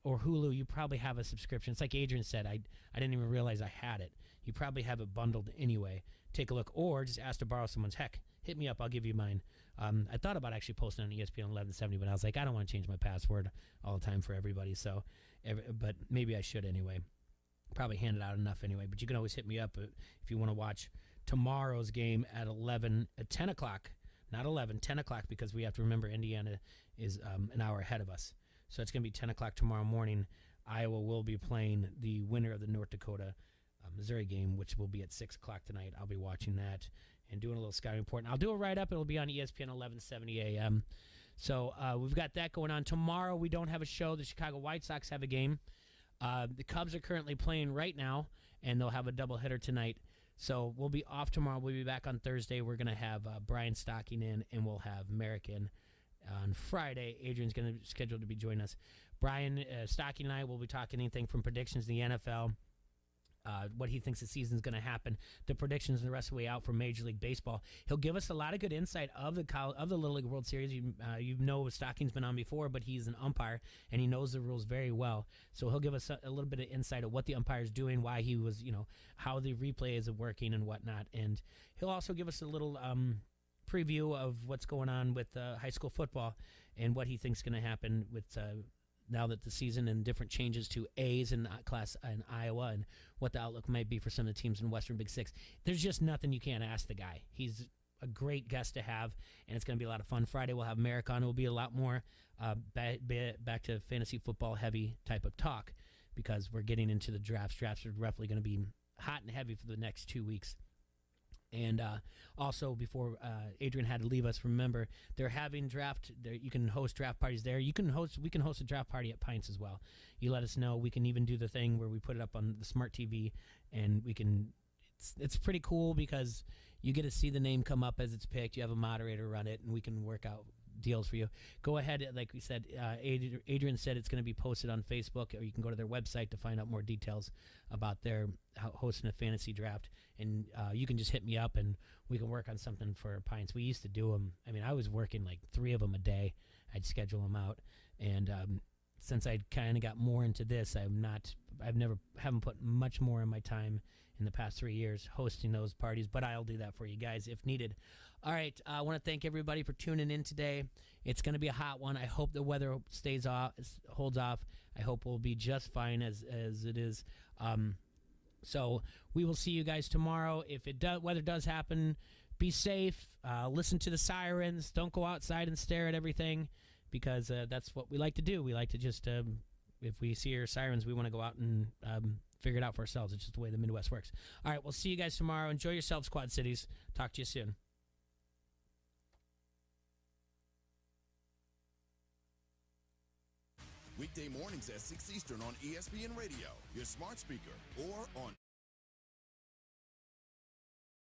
or Hulu, you probably have a subscription. It's like Adrian said, I didn't even realize I had it. You probably have it bundled anyway. Take a look, or just ask to borrow someone's. Heck, hit me up. I'll give you mine. I thought about actually posting on ESPN 1170, but I was like, I don't want to change my password all the time for everybody. So, but maybe I should anyway. Probably hand it out enough anyway. But you can always hit me up if you want to watch tomorrow's game at 10 o'clock. Not 11, 10 o'clock, because we have to remember Indiana is an hour ahead of us. So it's going to be 10 o'clock tomorrow morning. Iowa will be playing the winner of the North Dakota Missouri game, which will be at 6 o'clock tonight. I'll be watching that and doing a little scouting report. And I'll do a write-up. It'll be on ESPN 1170 AM. So we've got that going on. Tomorrow we don't have a show. The Chicago White Sox have a game. The Cubs are currently playing right now, and they'll have a doubleheader tonight. So we'll be off tomorrow. We'll be back on Thursday. We're going to have Brian Stocking in, and we'll have Merrick in on Friday. Adrian's going to scheduled to be joining us. Brian Stocking and I will be talking anything from predictions in the NFL what he thinks the season's going to happen, the predictions and the rest of the way out for Major League Baseball. He'll give us a lot of good insight of the Little League World Series. You know Stocking's been on before, but he's an umpire, and he knows the rules very well. So he'll give us a little bit of insight of what the umpire's doing, why he was, how the replay is working and whatnot. And he'll also give us a little preview of what's going on with high school football and what he thinks is going to happen with now that the season and different changes to A's in class in Iowa and what the outlook might be for some of the teams in Western Big Six. There's just nothing you can't ask the guy. He's a great guest to have, and it's going to be a lot of fun. Friday we'll have Merrick on. It will be a lot more back to fantasy football heavy type of talk because we're getting into the drafts. Drafts are roughly going to be hot and heavy for the next 2 weeks. And also, before Adrian had to leave us, remember they're having draft. You can host draft parties there. We can host a draft party at Pints as well. You let us know. We can even do the thing where we put it up on the smart TV, and we can. It's pretty cool because you get to see the name come up as it's picked. You have a moderator run it, and we can work out deals for you. Go ahead, like we said, Adrian said it's going to be posted on Facebook, or you can go to their website to find out more details about their hosting a fantasy draft. And you can just hit me up, and we can work on something for Pints. We used to do them. I mean, I was working like 3 of them a day. I'd schedule them out, and since I kind of got more into this, haven't put much more in my time in the past 3 years hosting those parties, but I'll do that for you guys if needed. All right, I want to thank everybody for tuning in today. It's going to be a hot one. I hope the weather holds off. I hope we'll be just fine as it is. So we will see you guys tomorrow. If weather does happen, be safe. Listen to the sirens. Don't go outside and stare at everything because that's what we like to do. We like to just, if we see your sirens, we want to go out and figure it out for ourselves. It's just the way the Midwest works. All right, we'll see you guys tomorrow. Enjoy yourselves, Quad Cities. Talk to you soon. Weekday mornings at 6 Eastern on ESPN Radio, your smart speaker, or on